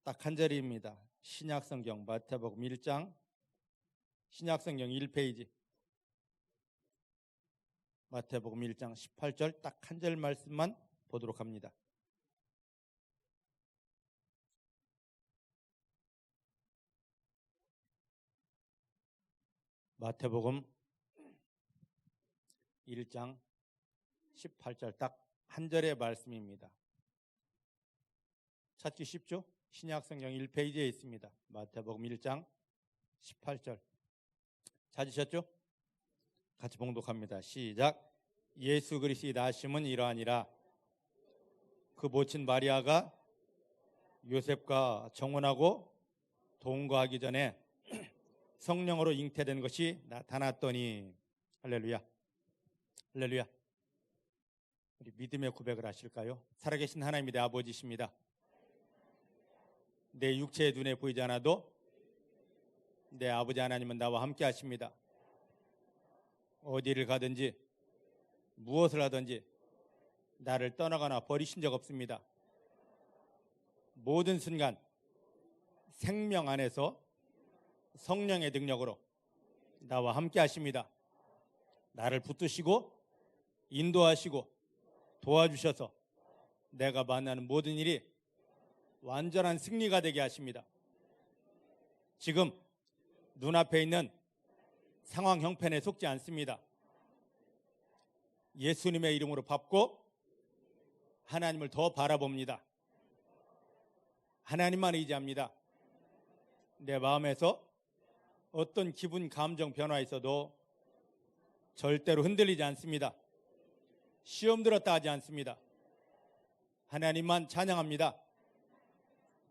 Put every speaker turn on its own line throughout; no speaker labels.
딱 한 절입니다. 신약성경 마태복음 1장 신약성경 1페이지 마태복음 1장 18절 딱 한 절 말씀만 보도록 합니다. 마태복음 1장 18절 딱 한 절의 말씀입니다. 찾기 쉽죠? 신약성경 1페이지에 있습니다. 마태복음 1장 18절 찾으셨죠? 같이 봉독합니다. 시작. 예수 그리스도의 나심은 이러하니라. 그 모친 마리아가 요셉과 정혼하고 동거하기 전에 성령으로 잉태된 것이 나타났더니 할렐루야. 할렐루야. 우리 믿음의 고백을 하실까요? 살아계신 하나님이 내 아버지십니다. 내 육체의 눈에 보이지 않아도 내 아버지 하나님은 나와 함께 하십니다. 어디를 가든지 무엇을 하든지 나를 떠나거나 버리신 적 없습니다. 모든 순간 생명 안에서 성령의 능력으로 나와 함께 하십니다. 나를 붙드시고 인도하시고 도와주셔서 내가 만나는 모든 일이 완전한 승리가 되게 하십니다. 지금 눈앞에 있는 상황 형편에 속지 않습니다. 예수님의 이름으로 밟고 하나님을 더 바라봅니다. 하나님만 의지합니다. 내 마음에서 어떤 기분, 감정 변화 있어도 절대로 흔들리지 않습니다. 시험 들었다 하지 않습니다. 하나님만 찬양합니다.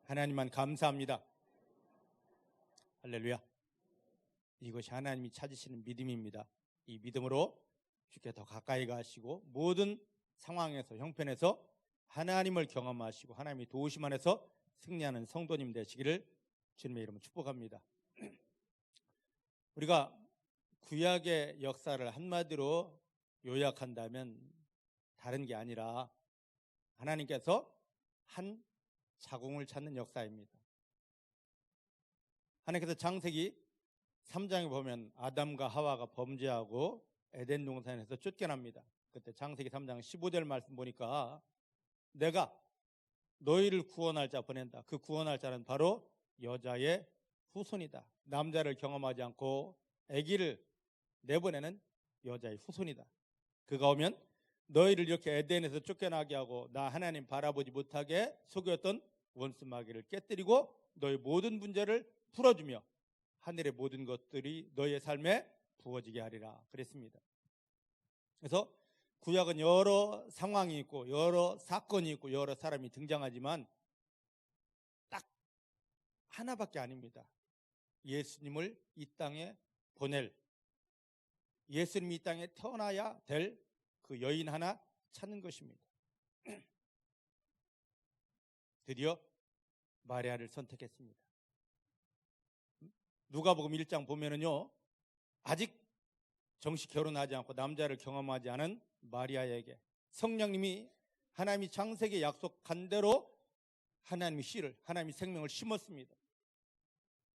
하나님만 감사합니다. 할렐루야. 이것이 하나님이 찾으시는 믿음입니다. 이 믿음으로 주께 더 가까이 가시고 모든 상황에서 형편에서 하나님을 경험하시고 하나님이 도우심 안에서 승리하는 성도님 되시기를 주님의 이름으로 축복합니다. 우리가 구약의 역사를 한마디로 요약한다면 다른 게 아니라 하나님께서 한 자궁을 찾는 역사입니다. 하나님께서 창세기 3장에 보면 아담과 하와가 범죄하고 에덴 동산에서 쫓겨납니다. 그때 창세기 3장 15절 말씀 보니까 내가 너희를 구원할 자 보낸다. 그 구원할 자는 바로 여자의 후손이다. 남자를 경험하지 않고 아기를 내보내는 여자의 후손이다. 그가 오면 너희를 이렇게 에덴에서 쫓겨나게 하고 나 하나님 바라보지 못하게 속였던 원수 마귀를 깨뜨리고 너희 모든 문제를 풀어주며 하늘의 모든 것들이 너희의 삶에 부어지게 하리라 그랬습니다. 그래서 구약은 여러 상황이 있고 여러 사건이 있고 여러 사람이 등장하지만 딱 하나밖에 아닙니다. 예수님을 이 땅에 보낼, 예수님이 이 땅에 태어나야 될 그 여인 하나 찾는 것입니다. 드디어 마리아를 선택했습니다. 누가복음 1장 보면은요, 아직 정식 결혼하지 않고 남자를 경험하지 않은 마리아에게 성령님이 하나님이 창세기에 약속한 대로 하나님이 씨를, 하나님이 생명을 심었습니다.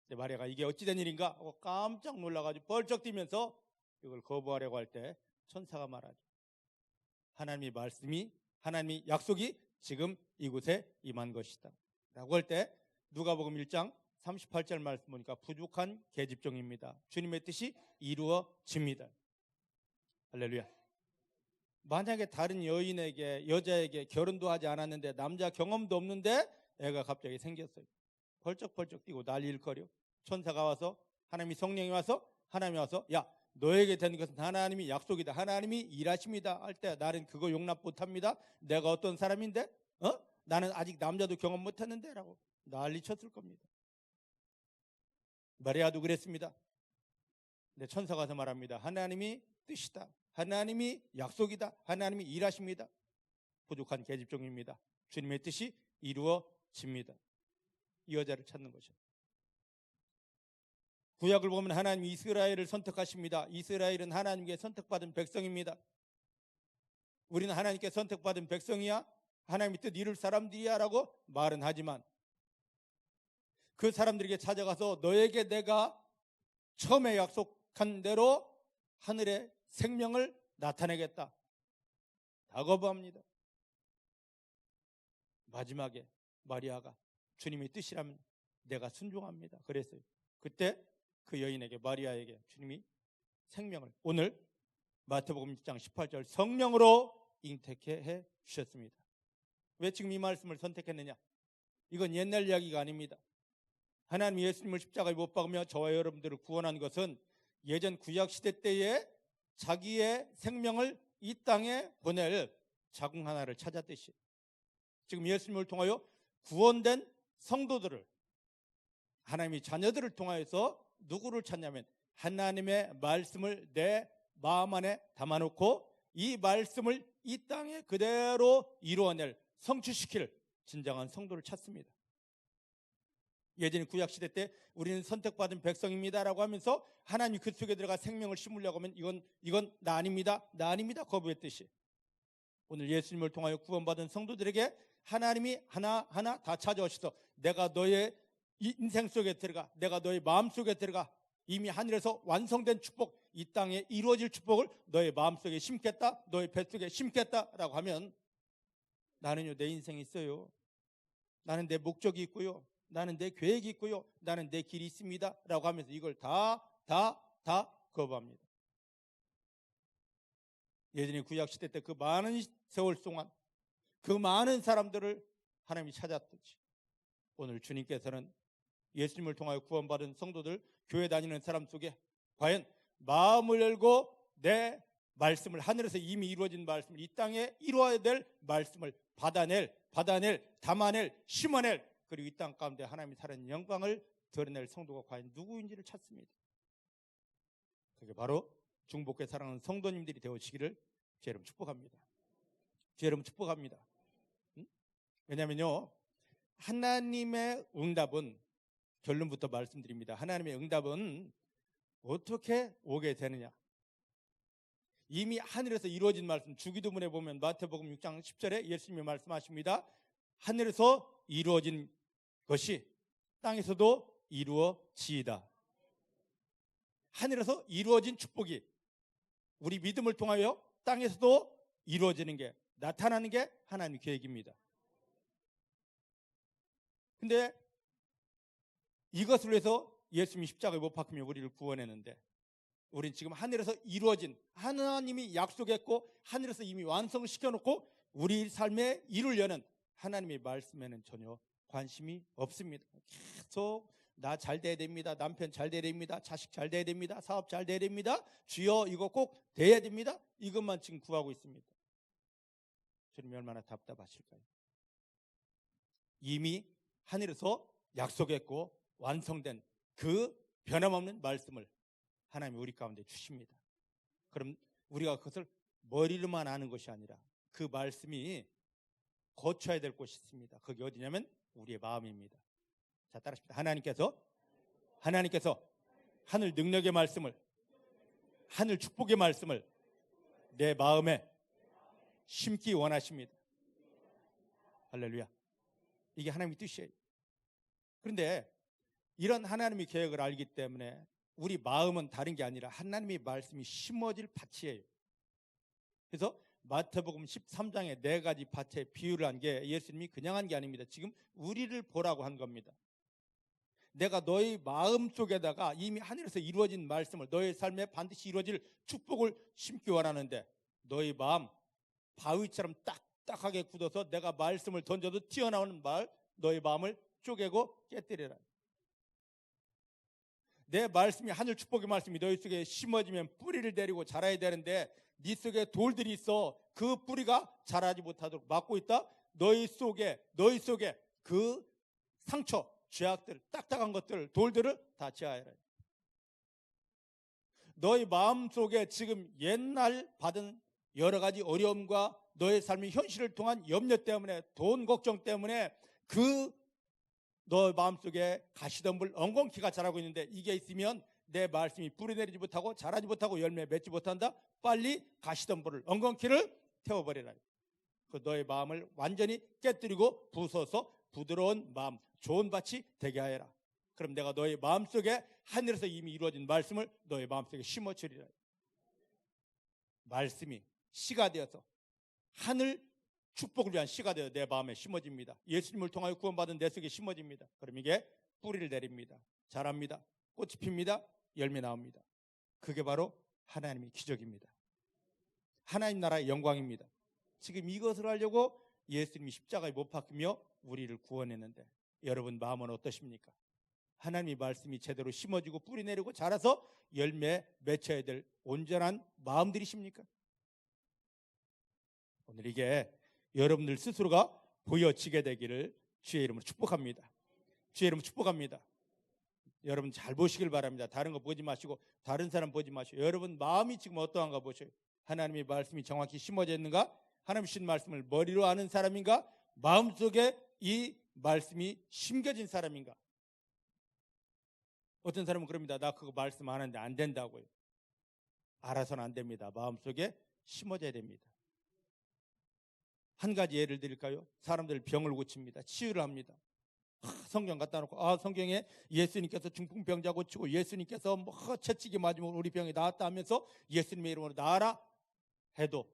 근데 마리아가 이게 어찌된 일인가 하고 깜짝 놀라가지고 벌쩍 뛰면서 이걸 거부하려고 할 때 천사가 말하죠. 하나님의 말씀이, 하나님의 약속이 지금 이곳에 임한 것이다 라고 할 때 누가복음 1장 38절 말씀 보니까 부족한 계집종입니다. 주님의 뜻이 이루어집니다. 할렐루야. 만약에 다른 여자에게 결혼도 하지 않았는데 남자 경험도 없는데 애가 갑자기 생겼어요. 벌쩍벌쩍 뛰고 난리를 거려. 천사가 와서 하나님이 성령이 와서 하나님이 와서 야 너에게 된 것은 하나님이 약속이다. 하나님이 일하십니다. 할 때 나는 그거 용납 못합니다. 내가 어떤 사람인데? 나는 아직 남자도 경험 못했는데? 라고 난리 쳤을 겁니다. 마리아도 그랬습니다. 근데 천사가 와서 말합니다. 하나님이 뜻이다. 하나님이 약속이다. 하나님이 일하십니다. 부족한 계집종입니다. 주님의 뜻이 이루어집니다. 이 여자를 찾는 것이죠. 구약을 보면 하나님이 이스라엘을 선택하십니다. 이스라엘은 하나님께 선택받은 백성입니다. 우리는 하나님께 선택받은 백성이야, 하나님의 뜻 이룰 사람들이야 라고 말은 하지만 그 사람들에게 찾아가서 너에게 내가 처음에 약속한 대로 하늘의 생명을 나타내겠다. 다 거부합니다. 마지막에 마리아가 주님의 뜻이라면 내가 순종합니다. 그랬어요. 그때 그 여인에게, 마리아에게 주님이 생명을, 오늘 마태복음 6장 18절 성령으로 잉태케 해 주셨습니다. 왜 지금 이 말씀을 선택했느냐? 이건 옛날 이야기가 아닙니다. 하나님 예수님을 십자가에 못 박으며 저와 여러분들을 구원한 것은 예전 구약시대 때에 자기의 생명을 이 땅에 보낼 자궁 하나를 찾았듯이 지금 예수님을 통하여 구원된 성도들을, 하나님이 자녀들을 통하여서 누구를 찾냐면 하나님의 말씀을 내 마음 안에 담아놓고 이 말씀을 이 땅에 그대로 이루어낼, 성취시킬 진정한 성도를 찾습니다. 예전에 구약시대 때 우리는 선택받은 백성입니다라고 하면서 하나님이 그 속에 들어가 생명을 심으려고 하면 이건 나 아닙니다, 나 아닙니다 거부했듯이 오늘 예수님을 통하여 구원받은 성도들에게 하나님이 하나하나 다 찾아오셔서 내가 너의 인생 속에 들어가, 내가 너의 마음 속에 들어가 이미 하늘에서 완성된 축복, 이 땅에 이루어질 축복을 너의 마음속에 심겠다, 너의 뱃속에 심겠다라고 하면 나는요, 내 인생이 있어요. 나는 내 목적이 있고요. 나는 내 계획이 있고요. 나는 내 길이 있습니다. 라고 하면서 이걸 다 거부합니다. 예전에 구약시대 때 그 많은 세월 동안 그 많은 사람들을 하나님이 찾았듯이 오늘 주님께서는 예수님을 통하여 구원받은 성도들, 교회 다니는 사람 속에 과연 마음을 열고 내 말씀을, 하늘에서 이미 이루어진 말씀을, 이 땅에 이루어야 될 말씀을 받아낼, 담아낼, 심어낼, 그리고 이 땅 가운데 하나님이 살아있는 영광을 드러낼 성도가 과연 누구인지를 찾습니다. 그게 바로 중복해 사랑하는 성도님들이 되어지기를 주 여러분 축복합니다. 주 여러분 축복합니다. 왜냐면요, 하나님의 응답은, 결론부터 말씀드립니다. 하나님의 응답은 어떻게 오게 되느냐? 이미 하늘에서 이루어진 말씀, 주기도문에 보면 마태복음 6장 10절에 예수님이 말씀하십니다. 하늘에서 이루어진 것이 땅에서도 이루어지이다. 하늘에서 이루어진 축복이 우리 믿음을 통하여 땅에서도 이루어지는 게, 나타나는 게 하나님의 계획입니다. 근데 이것을 위해서 예수님이 십자가에 못 박히며 우리를 구원했는데 우린 지금 하늘에서 이루어진, 하나님이 약속했고 하늘에서 이미 완성을 시켜놓고 우리 삶에 이루려는 하나님의 말씀에는 전혀 관심이 없습니다. 계속 나 잘 돼야 됩니다, 남편 잘 돼야 됩니다, 자식 잘 돼야 됩니다, 사업 잘 돼야 됩니다, 주여 이거 꼭 돼야 됩니다, 이것만 지금 구하고 있습니다. 주님이 얼마나 답답하실까요? 이미 하늘에서 약속했고 완성된 그 변함없는 말씀을 하나님이 우리 가운데 주십니다. 그럼 우리가 그것을 머리로만 아는 것이 아니라 그 말씀이 거쳐야 될 곳이 있습니다. 그게 어디냐면 우리의 마음입니다. 자, 따라합시다. 하나님께서 하늘 능력의 말씀을, 하늘 축복의 말씀을 내 마음에 심기 원하십니다. 할렐루야. 이게 하나님의 뜻이에요. 그런데 이런 하나님의 계획을 알기 때문에 우리 마음은 다른 게 아니라 하나님의 말씀이 심어질 밭이에요. 그래서 마태복음 13장에 4가지 밭의 비유를 한 게 예수님이 그냥 한 게 아닙니다. 지금 우리를 보라고 한 겁니다. 내가 너희 마음 속에다가 이미 하늘에서 이루어진 말씀을, 너희 삶에 반드시 이루어질 축복을 심기 원하는데 너희 마음 바위처럼 딱딱하게 굳어서 내가 말씀을 던져도 튀어나오는 말, 너희 마음을 쪼개고 깨뜨리라. 내 말씀이, 하늘 축복의 말씀이 너희 속에 심어지면 뿌리를 내리고 자라야 되는데 네 속에 돌들이 있어 그 뿌리가 자라지 못하도록 막고 있다. 너희 속에 그 상처, 죄악들, 딱딱한 것들, 돌들을 다 제하여라. 너희 마음 속에 지금 옛날 받은 여러 가지 어려움과 너의 삶의 현실을 통한 염려 때문에, 돈 걱정 때문에 그 너 마음속에 가시덤불, 엉겅퀴가 자라고 있는데 이게 있으면 내 말씀이 뿌리내리지 못하고 자라지 못하고 열매 맺지 못한다. 빨리 가시덤불을, 엉겅퀴를 태워버리라. 그 너의 마음을 완전히 깨뜨리고 부숴서 부드러운 마음, 좋은 밭이 되게 하여라. 그럼 내가 너의 마음속에 하늘에서 이미 이루어진 말씀을 너의 마음속에 심어주리라. 말씀이 씨가 되어서 하늘 축복을 위한 씨가 되어 내 마음에 심어집니다. 예수님을 통하여 구원받은 내 속에 심어집니다. 그럼 이게 뿌리를 내립니다. 자랍니다. 꽃이 핍니다. 열매 나옵니다. 그게 바로 하나님의 기적입니다. 하나님 나라의 영광입니다. 지금 이것을 하려고 예수님이 십자가에 못 박히며 우리를 구원했는데 여러분 마음은 어떠십니까? 하나님의 말씀이 제대로 심어지고 뿌리 내리고 자라서 열매 맺혀야 될 온전한 마음들이십니까? 오늘 이게 여러분들 스스로가 보여지게 되기를 주의 이름으로 축복합니다. 주의 이름으로 축복합니다. 여러분 잘 보시길 바랍니다. 다른 거 보지 마시고 다른 사람 보지 마시고 여러분 마음이 지금 어떠한가 보셔요. 하나님의 말씀이 정확히 심어져 있는가? 하나님 주신 말씀을 머리로 아는 사람인가? 마음속에 이 말씀이 심겨진 사람인가? 어떤 사람은 그럽니다. 나 그거 말씀 안 하는데 안 된다고요. 알아서는 안 됩니다. 마음속에 심어져야 됩니다. 한 가지 예를 드릴까요? 사람들 병을 고칩니다. 치유를 합니다. 성경 갖다 놓고 성경에 예수님께서 중풍병자 고치고 예수님께서 채찍이 맞으면 우리 병이 나았다 하면서 예수님의 이름으로 나아라 해도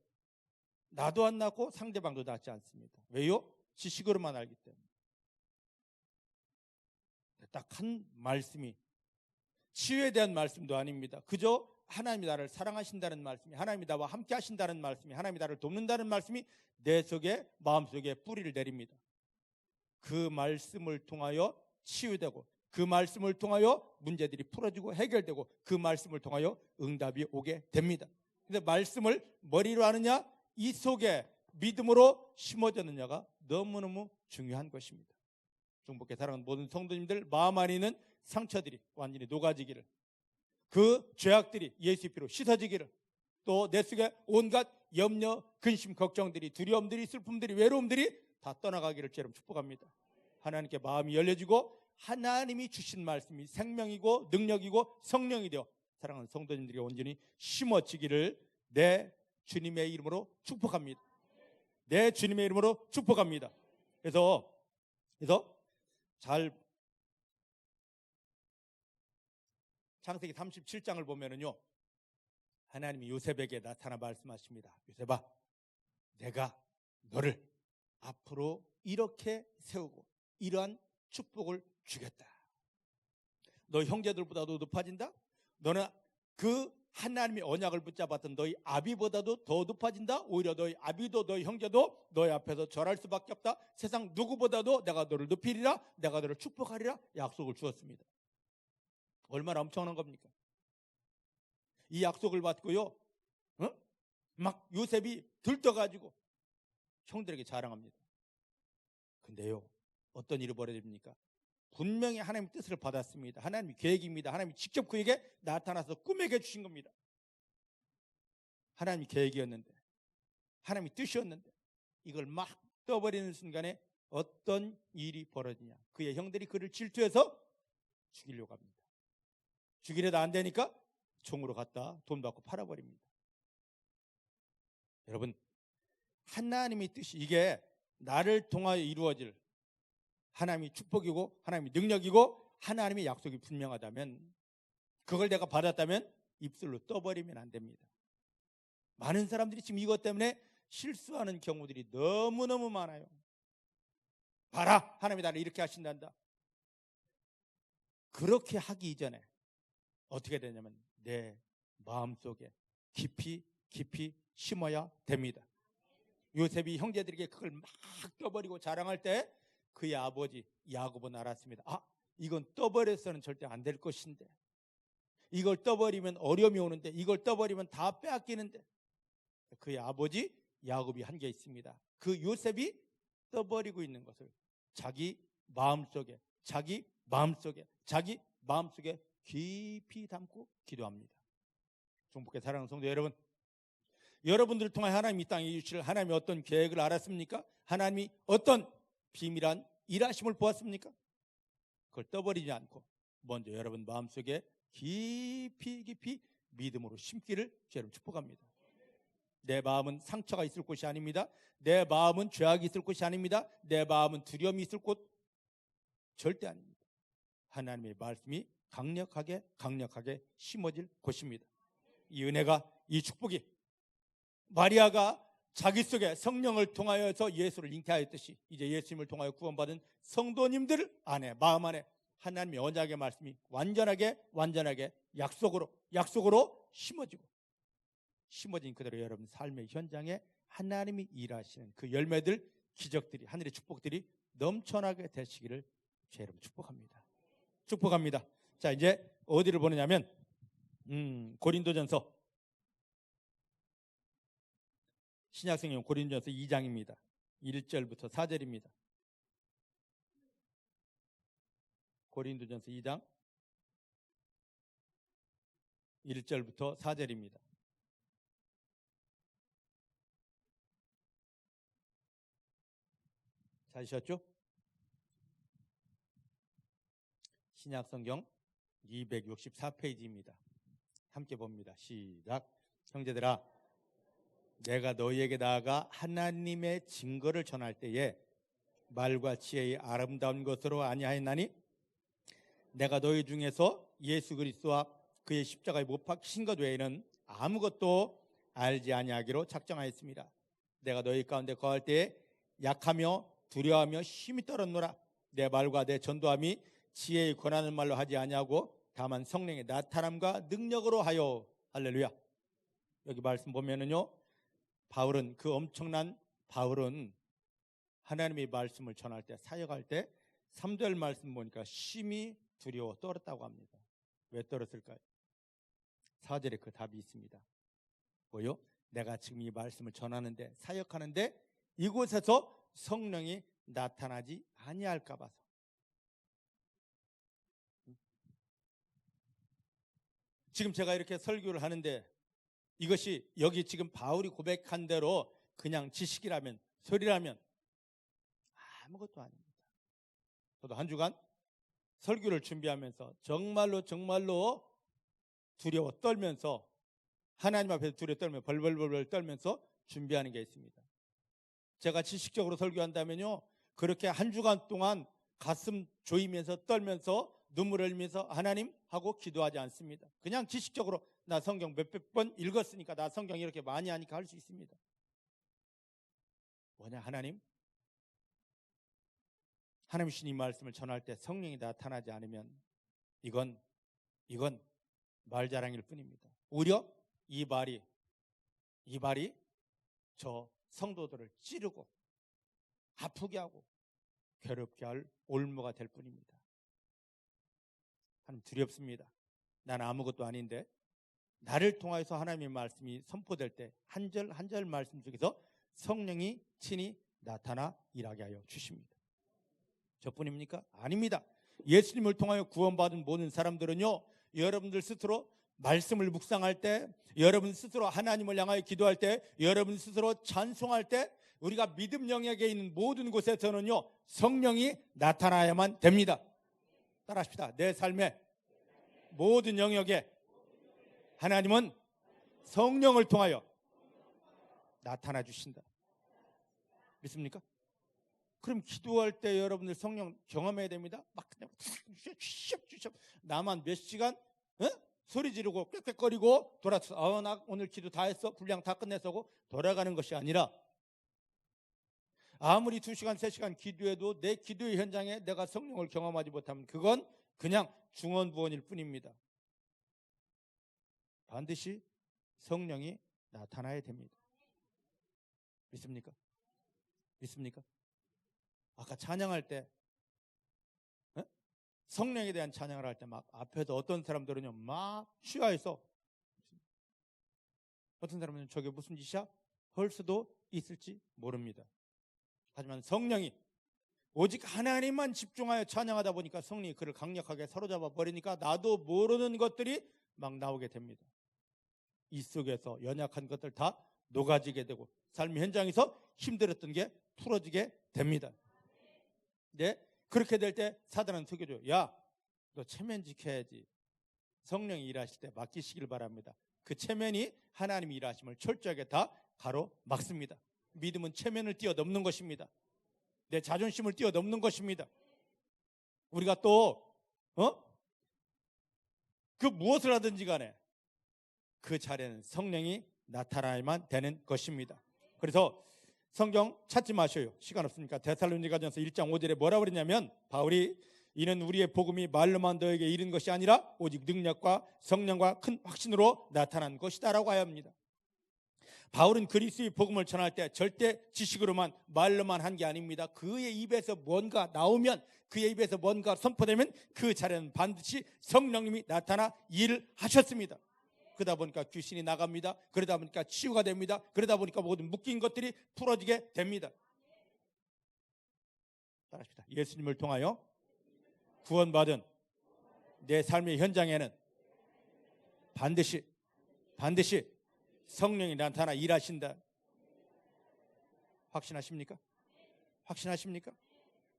나도 안 낫고 상대방도 낫지 않습니다. 왜요? 지식으로만 알기 때문에. 딱 한 말씀이 치유에 대한 말씀도 아닙니다. 그저 하나님이 나를 사랑하신다는 말씀이, 하나님이 나와 함께 하신다는 말씀이, 하나님이 나를 돕는다는 말씀이 내 속에, 마음속에 뿌리를 내립니다. 그 말씀을 통하여 치유되고 그 말씀을 통하여 문제들이 풀어지고 해결되고 그 말씀을 통하여 응답이 오게 됩니다. 근데 말씀을 머리로 하느냐, 이 속에 믿음으로 심어졌느냐가 너무너무 중요한 것입니다. 중복해 사랑하는 모든 성도님들, 마음 안에 있는 상처들이 완전히 녹아지기를, 그 죄악들이 예수의 피로 씻어지기를, 또 내 속에 온갖 염려, 근심, 걱정들이, 두려움들이, 슬픔들이, 외로움들이 다 떠나가기를 주님 축복합니다. 하나님께 마음이 열려지고 하나님이 주신 말씀이 생명이고 능력이고 성령이 되어 사랑하는 성도님들이 온전히 심어지기를 내 주님의 이름으로 축복합니다. 내 주님의 이름으로 축복합니다. 그래서 잘 창세기 37장을 보면은요, 하나님이 요셉에게 나타나 말씀하십니다. 요셉아, 내가 너를 앞으로 이렇게 세우고 이러한 축복을 주겠다. 너 형제들보다도 높아진다. 너는 그 하나님의 언약을 붙잡았던 너희 아비보다도 더 높아진다. 오히려 너희 아비도 너희 형제도 너희 앞에서 절할 수밖에 없다. 세상 누구보다도 내가 너를 높이리라, 내가 너를 축복하리라 약속을 주었습니다. 얼마나 엄청난 겁니까? 이 약속을 받고요, 막 요셉이 들떠가지고 형들에게 자랑합니다. 근데요, 어떤 일이 벌어집니까? 분명히 하나님의 뜻을 받았습니다. 하나님의 계획입니다. 하나님이 직접 그에게 나타나서 꿈에게 주신 겁니다. 하나님의 계획이었는데, 하나님의 뜻이었는데, 이걸 막 떠버리는 순간에 어떤 일이 벌어지냐? 그의 형들이 그를 질투해서 죽이려고 합니다. 죽이려도 안 되니까 종으로 갖다 돈 받고 팔아버립니다. 여러분, 하나님의 뜻이, 이게 나를 통하여 이루어질 하나님의 축복이고 하나님의 능력이고 하나님의 약속이 분명하다면, 그걸 내가 받았다면 입술로 떠버리면 안 됩니다. 많은 사람들이 지금 이것 때문에 실수하는 경우들이 너무너무 많아요. 봐라, 하나님이 나를 이렇게 하신단다. 그렇게 하기 이전에 어떻게 되냐면 내 마음속에 깊이 심어야 됩니다. 요셉이 형제들에게 그걸 막 떠버리고 자랑할 때 그의 아버지 야곱은 알았습니다. 이건 떠버려서는 절대 안 될 것인데, 이걸 떠버리면 어려움이 오는데, 이걸 떠버리면 다 빼앗기는데, 그의 아버지 야곱이 한 게 있습니다. 그 요셉이 떠버리고 있는 것을 자기 마음속에 깊이 담고 기도합니다. 중복해 사랑하는 성도 여러분, 여러분들을 통해 하나님이 이 땅에 주실 하나님이 어떤 계획을 알았습니까? 하나님이 어떤 비밀한 일하심을 보았습니까? 그걸 떠버리지 않고 먼저 여러분 마음속에 깊이 믿음으로 심기를 여러분 축복합니다. 내 마음은 상처가 있을 곳이 아닙니다. 내 마음은 죄악이 있을 곳이 아닙니다. 내 마음은 두려움이 있을 곳 절대 아닙니다. 하나님의 말씀이 강력하게 심어질 곳입니다. 이 은혜가, 이 축복이 마리아가 자기 속에 성령을 통하여서 예수를 잉태하였듯이 이제 예수님을 통하여 구원받은 성도님들 안에, 마음 안에 하나님의 언약의 말씀이 완전하게 약속으로 심어진 그대로 여러분 삶의 현장에 하나님이 일하시는 그 열매들, 기적들이, 하늘의 축복들이 넘쳐나게 되시기를 제 여러분 축복합니다. 자, 이제 어디를 보느냐면 고린도전서, 신약성경 고린도전서 2장입니다. 1절부터 4절입니다. 고린도전서 2장 1절부터 4절입니다. 찾으셨죠? 신약성경 264페이지입니다. 함께 봅니다. 시작. 형제들아, 내가 너희에게 나아가 하나님의 증거를 전할 때에 말과 지혜의 아름다운 것으로 아니하였나니 내가 너희 중에서 예수 그리스도와 그의 십자가에 못 박히신 것 외에는 아무것도 알지 아니하기로 작정하였습니다. 내가 너희 가운데 거할 때에 약하며 두려워하며 힘이 떨었노라. 내 말과 내 전도함이 지혜의 권하는 말로 하지 아니하고 다만 성령의 나타남과 능력으로 하여. 할렐루야. 여기 말씀 보면은요, 그 엄청난 바울은 하나님의 말씀을 전할 때, 사역할 때 3절 말씀 보니까 심히 두려워 떨었다고 합니다. 왜 떨었을까요? 4절에 그 답이 있습니다. 뭐요? 내가 지금 이 말씀을 전하는데, 사역하는데 이곳에서 성령이 나타나지 아니할까 봐서. 지금 제가 이렇게 설교를 하는데 이것이 여기 지금 바울이 고백한 대로 그냥 지식이라면, 소리라면 아무것도 아닙니다. 저도 한 주간 설교를 준비하면서 정말로 두려워 떨면서, 하나님 앞에서 두려워 떨며 벌벌 떨면서 준비하는 게 있습니다. 제가 지식적으로 설교한다면요, 그렇게 한 주간 동안 가슴 조이면서 떨면서 눈물을 흘리면서 하나님 하고 기도하지 않습니다. 그냥 지식적으로 나 성경 몇백 번 읽었으니까, 나 성경 이렇게 많이 하니까 할 수 있습니다. 뭐냐, 하나님 주신 말씀을 전할 때 성령이 나타나지 않으면 이건 말자랑일 뿐입니다. 오히려 이 말이 저 성도들을 찌르고 아프게 하고 괴롭게 할 올무가 될 뿐입니다. 하나님 두렵습니다. 나는 아무것도 아닌데 나를 통해서 하나님의 말씀이 선포될 때 한 절 한 절 말씀 속에서 성령이 친히 나타나 일하게 하여 주십니다. 저뿐입니까? 아닙니다. 예수님을 통하여 구원받은 모든 사람들은요, 여러분들 스스로 말씀을 묵상할 때, 여러분 스스로 하나님을 향하여 기도할 때, 여러분 스스로 찬송할 때, 우리가 믿음 영역에 있는 모든 곳에서는요, 성령이 나타나야만 됩니다. 따라합시다. 내 삶의 모든 영역에 하나님은 성령을 통하여 나타나 주신다. 믿습니까? 그럼 기도할 때 여러분들 성령 경험해야 됩니다. 막 그냥 나만 몇 시간 소리 지르고 꽥꽥거리고 돌아서 나 오늘 기도 다 했어, 분량 다 끝냈어 돌아가는 것이 아니라, 아무리 2시간 3시간 기도해도 내 기도의 현장에 내가 성령을 경험하지 못하면 그건 그냥 중언부언일 뿐입니다. 반드시 성령이 나타나야 됩니다. 믿습니까? 아까 찬양할 때 성령에 대한 찬양을 할 때 막 앞에서 어떤 사람들은요 막 취하해서, 어떤 사람은 저게 무슨 짓이야? 할 수도 있을지 모릅니다. 하지만 성령이 오직 하나님만 집중하여 찬양하다 보니까 성령이 그를 강력하게 사로잡아 버리니까 나도 모르는 것들이 막 나오게 됩니다. 이 속에서 연약한 것들 다 녹아지게 되고 삶의 현장에서 힘들었던 게 풀어지게 됩니다. 네, 그렇게 될 때 사단은 속여줘요. 야, 너 체면 지켜야지. 성령이 일하실 때 맡기시길 바랍니다. 그 체면이 하나님이 일하심을 철저하게 다 가로막습니다. 믿음은 체면을 뛰어넘는 것입니다. 내 자존심을 뛰어넘는 것입니다. 우리가 또 그 무엇을 하든지 간에 그 자리에는 성령이 나타나야만 되는 것입니다. 그래서 성경 찾지 마셔요. 시간 없으니까. 데살로니가전서 1장 5절에 뭐라고 그랬냐면 바울이 이는 우리의 복음이 말로만 너에게 이른 것이 아니라 오직 능력과 성령과 큰 확신으로 나타난 것이다 라고 하옵니다. 바울은 그리스도의 복음을 전할 때 절대 지식으로만 말로만 한 게 아닙니다. 그의 입에서 뭔가 나오면, 그의 입에서 뭔가 선포되면 그 자리에는 반드시 성령님이 나타나 일을 하셨습니다. 그러다 보니까 귀신이 나갑니다. 그러다 보니까 치유가 됩니다. 그러다 보니까 모든 묶인 것들이 풀어지게 됩니다. 따라합시다. 예수님을 통하여 구원받은 내 삶의 현장에는 반드시 성령이 나타나 일하신다. 확신하십니까? 확신하십니까?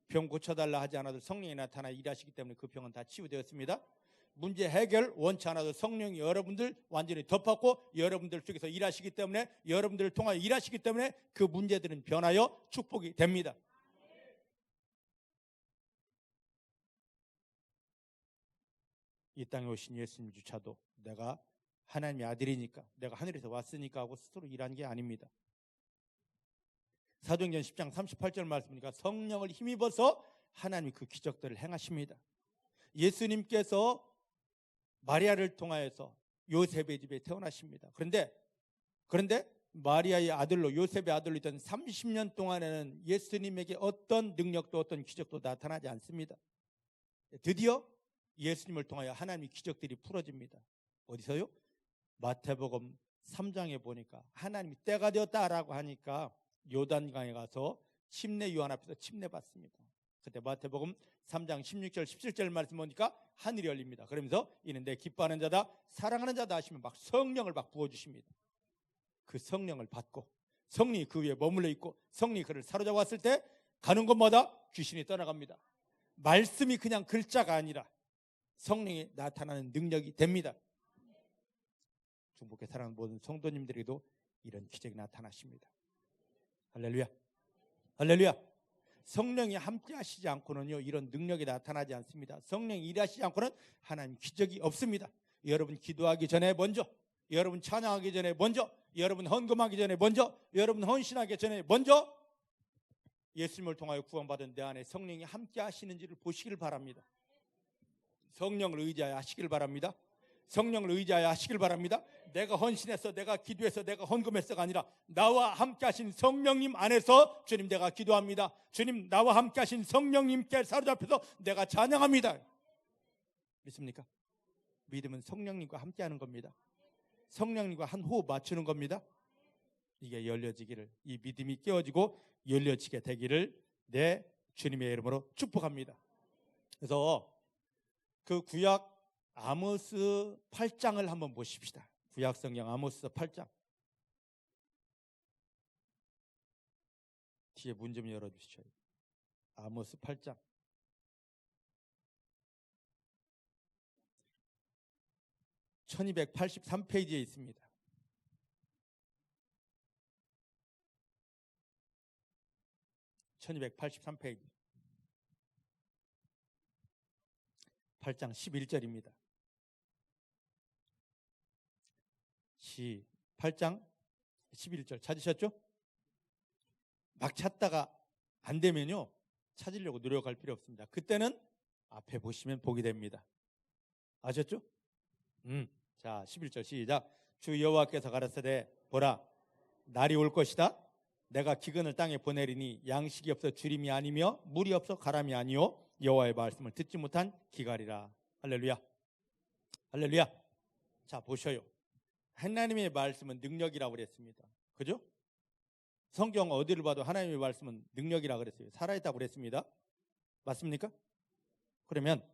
병 고쳐달라 하지 않아도 성령이 나타나 일하시기 때문에 그 병은 다 치유되었습니다. 문제 해결 원치 않아도 성령이 여러분들 완전히 덮었고 여러분들 속에서 일하시기 때문에, 여러분들을 통하여 일하시기 때문에 그 문제들은 변하여 축복이 됩니다. 이 땅에 오신 예수님 주차도 내가 하나님의 아들이니까, 내가 하늘에서 왔으니까 하고 스스로 일한 게 아닙니다. 사도행전 10장 38절 말씀이니까 성령을 힘입어서 하나님이 그 기적들을 행하십니다. 예수님께서 마리아를 통하여서 요셉의 집에 태어나십니다. 그런데 마리아의 아들로, 요셉의 아들로 있던 30년 동안에는 예수님에게 어떤 능력도 어떤 기적도 나타나지 않습니다. 드디어 예수님을 통하여 하나님의 기적들이 풀어집니다. 어디서요? 마태복음 3장에 보니까 하나님이 때가 되었다라고 하니까 요단강에 가서 침례 요한 앞에서 침례받습니다. 그때 마태복음 3장 16절 17절 말씀 보니까 하늘이 열립니다. 그러면서 이는 내 기뻐하는 자다, 사랑하는 자다 하시면 막 성령을 막 부어주십니다. 그 성령을 받고 성령이 그 위에 머물러 있고 성령이 그를 사로잡았을 때 가는 곳마다 귀신이 떠나갑니다. 말씀이 그냥 글자가 아니라 성령이 나타나는 능력이 됩니다. 중복해 사랑하는 모든 성도님들에게도 이런 기적이 나타나십니다. 할렐루야, 할렐루야. 성령이 함께 하시지 않고는요 이런 능력이 나타나지 않습니다. 성령이 일하시지 않고는 하나님 기적이 없습니다. 여러분 기도하기 전에 먼저, 여러분 찬양하기 전에 먼저, 여러분 헌금하기 전에 먼저, 여러분 헌신하기 전에 먼저 예수님을 통하여 구원받은 내 안에 성령이 함께 하시는지를 보시길 바랍니다. 성령을 의지하여 하시길 바랍니다. 성령을 의지하여 하시길 바랍니다. 내가 헌신해서, 내가 기도해서, 내가 헌금해서가 아니라 나와 함께 하신 성령님 안에서 주님 내가 기도합니다. 주님 나와 함께 하신 성령님께 사로잡혀서 내가 찬양합니다. 믿습니까? 믿음은 성령님과 함께 하는 겁니다. 성령님과 한 호흡 맞추는 겁니다. 이게 열려지기를, 이 믿음이 깨어지고 열려지게 되기를 내 주님의 이름으로 축복합니다. 그래서 그 구약 아모스 8장을 한번 보십시다. 구약 성경 아모스 8장. 뒤에 문 좀 열어주시죠. 아모스 8장. (1283페이지에) 있습니다. (1283페이지) 8장 11절입니다. 8장 11절 찾으셨죠? 막 찾다가 안 되면요 찾으려고 노력할 필요 없습니다. 그때는 앞에 보시면 보게 됩니다. 아셨죠? 자 11절 시작. 주 여호와께서 가라사대 보라 날이 올 것이다. 내가 기근을 땅에 보내리니 양식이 없어 주림이 아니며 물이 없어 가람이 아니요 여호와의 말씀을 듣지 못한 기갈이라. 할렐루야, 할렐루야. 자 보셔요. 하나님의 말씀은 능력이라고 그랬습니다. 그죠? 성경 어디를 봐도 하나님의 말씀은 능력이라고 그랬어요. 살아있다고 그랬습니다. 맞습니까? 그러면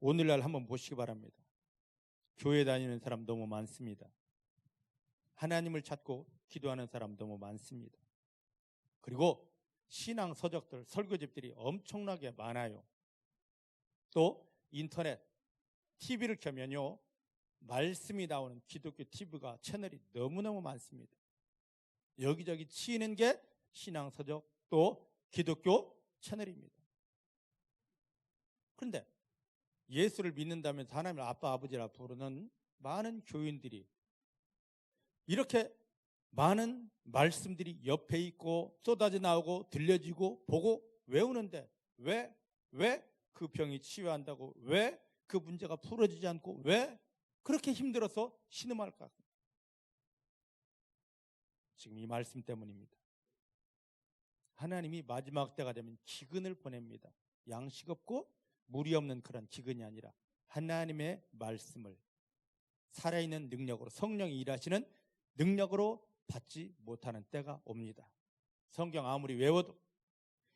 오늘날 한번 보시기 바랍니다. 교회 다니는 사람 너무 많습니다. 하나님을 찾고 기도하는 사람 너무 많습니다. 그리고 신앙 서적들, 설교집들이 엄청나게 많아요. 또 인터넷, TV를 켜면요 말씀이 나오는 기독교 TV가 채널이 너무너무 많습니다. 여기저기 치이는 게 신앙 서적 또 기독교 채널입니다. 그런데 예수를 믿는다면서 하나님을 아빠 아버지라 부르는 많은 교인들이 이렇게 많은 말씀들이 옆에 있고 쏟아져 나오고 들려지고 보고 외우는데 왜 그 병이 치유한다고, 왜 그 문제가 풀어지지 않고, 왜 그렇게 힘들어서 신음할까? 지금 이 말씀 때문입니다. 하나님이 마지막 때가 되면 기근을 보냅니다. 양식 없고 물이 없는 그런 기근이 아니라 하나님의 말씀을 살아있는 능력으로, 성령이 일하시는 능력으로 받지 못하는 때가 옵니다. 성경 아무리 외워도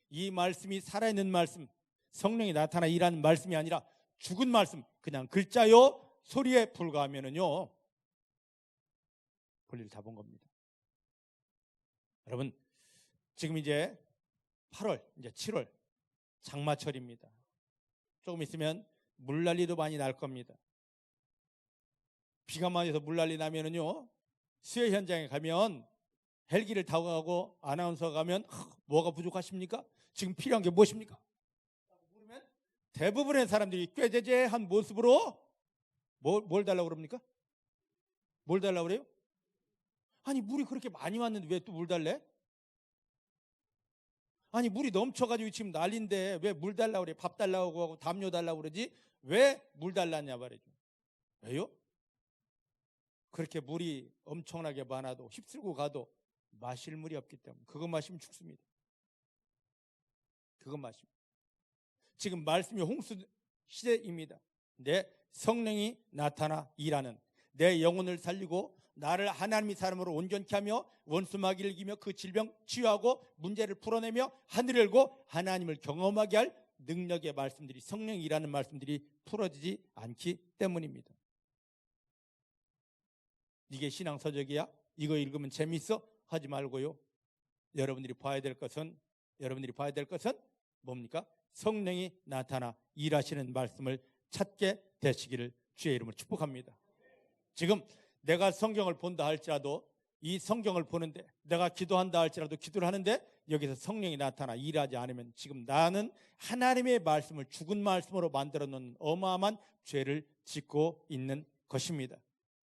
이 말씀이 살아있는 말씀, 성령이 나타나 일하는 말씀이 아니라 죽은 말씀, 그냥 글자요 소리에 불과하면은요 볼일 다 본 겁니다. 여러분, 지금 이제 8월, 이제 7월 장마철입니다. 조금 있으면 물난리도 많이 날 겁니다. 비가 많이 와서 물난리 나면은요 수해 현장에 가면 헬기를 타고 가고 아나운서가 가면 뭐가 부족하십니까? 지금 필요한 게 무엇입니까? 물으면 대부분의 사람들이 꾀죄죄한 모습으로 뭘 달라고 그럽니까? 뭘 달라고 그래요? 아니 물이 그렇게 많이 왔는데 왜 또 물 달래? 아니 물이 넘쳐가지고 지금 난리인데 왜 물 달라고 그래? 밥 달라고 하고 담요 달라고 그러지? 왜 물 달라냐 말이죠. 왜요? 그렇게 물이 엄청나게 많아도 휩쓸고 가도 마실 물이 없기 때문에 그거 마시면 죽습니다. 그거 마시면. 지금 말씀이 홍수 시대입니다. 내 성령이 나타나 일하는, 내 영혼을 살리고 나를 하나님의 사람으로 온전케 하며 원수마귀를 이기며 그 질병 치유하고 문제를 풀어내며 하늘을 열고 하나님을 경험하게 할 능력의 말씀들이, 성령이 일하는 말씀들이 풀어지지 않기 때문입니다. 이게 신앙서적이야? 이거 읽으면 재밌어? 하지 말고요. 여러분들이 봐야 될 것은 뭡니까? 성령이 나타나 일하시는 말씀을 찾게 되시기를 주의 이름으로 축복합니다. 지금 내가 성경을 본다 할지라도, 이 성경을 보는데, 내가 기도한다 할지라도 기도를 하는데 여기서 성령이 나타나 일하지 않으면 지금 나는 하나님의 말씀을 죽은 말씀으로 만들어 놓은 어마어마한 죄를 짓고 있는 것입니다.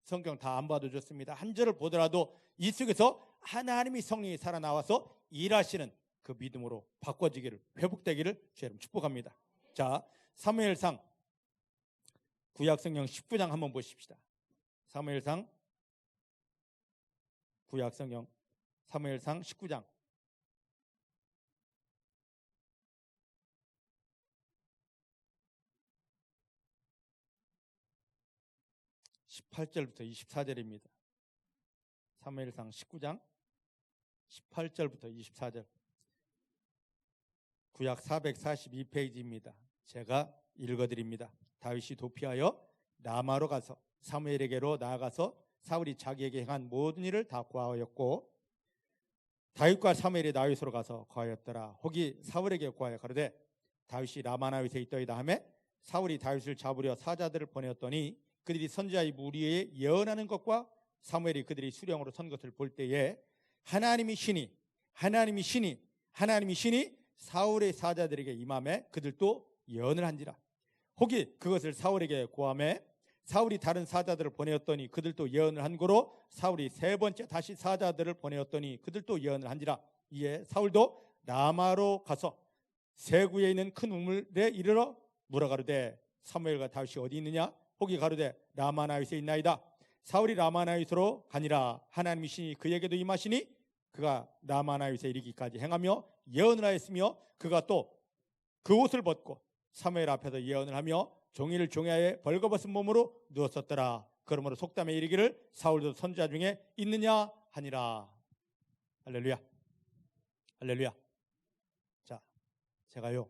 성경 다 안 봐도 좋습니다. 한 절을 보더라도 이 속에서 하나님의 성령이 살아나와서 일하시는 그 믿음으로 바꿔지기를, 회복되기를 주의 이름으로 축복합니다. 자, 사무엘상 구약성경 19장 한번 보십시다. 사무엘상 구약성경 사무엘상 19장 18절부터 24절입니다. 사무엘상 19장 18절부터 24절. 구약 442페이지입니다. 제가 읽어드립니다. 다윗이 도피하여 라마로 가서 사무엘에게로 나아가서 사울이 자기에게 행한 모든 일을 다 고하였고, 다윗과 사무엘이 다윗으로 가서 고하였더라. 혹이 사울에게 고하여 가로되 다윗이 라마나윗에 있더이다 하매 사울이 다윗을 잡으려 사자들을 보내었더니 그들이 선지자의 무리에 예언하는 것과 사무엘이 그들이 수령으로 선 것을 볼 때에 하나님이 신이 사울의 사자들에게 임하매 그들도 예언을 한지라. 혹이 그것을 사울에게 고하매 사울이 다른 사자들을 보내었더니 그들도 예언을 한 고로 사울이 세 번째 다시 사자들을 보내었더니 그들도 예언을 한지라. 이에 사울도 라마로 가서 세구에 있는 큰 우물에 이르러 물어가로되 사무엘과 다윗이 어디 있느냐? 혹이 가로되 라마나윗에 있나이다. 사울이 라마나윗으로 가니라. 하나님의 신이 그에게도 임하시니 그가 라마나윗에 이르기까지 행하며 예언을 하였으며 그가 또 그 옷을 벗고 사무엘 앞에서 예언을 하며 종이를 종야에 벌거벗은 몸으로 누웠었더라. 그러므로 속담에 이르기를 사울도 선지자 중에 있느냐 하니라. 할렐루야. 할렐루야. 자, 제가요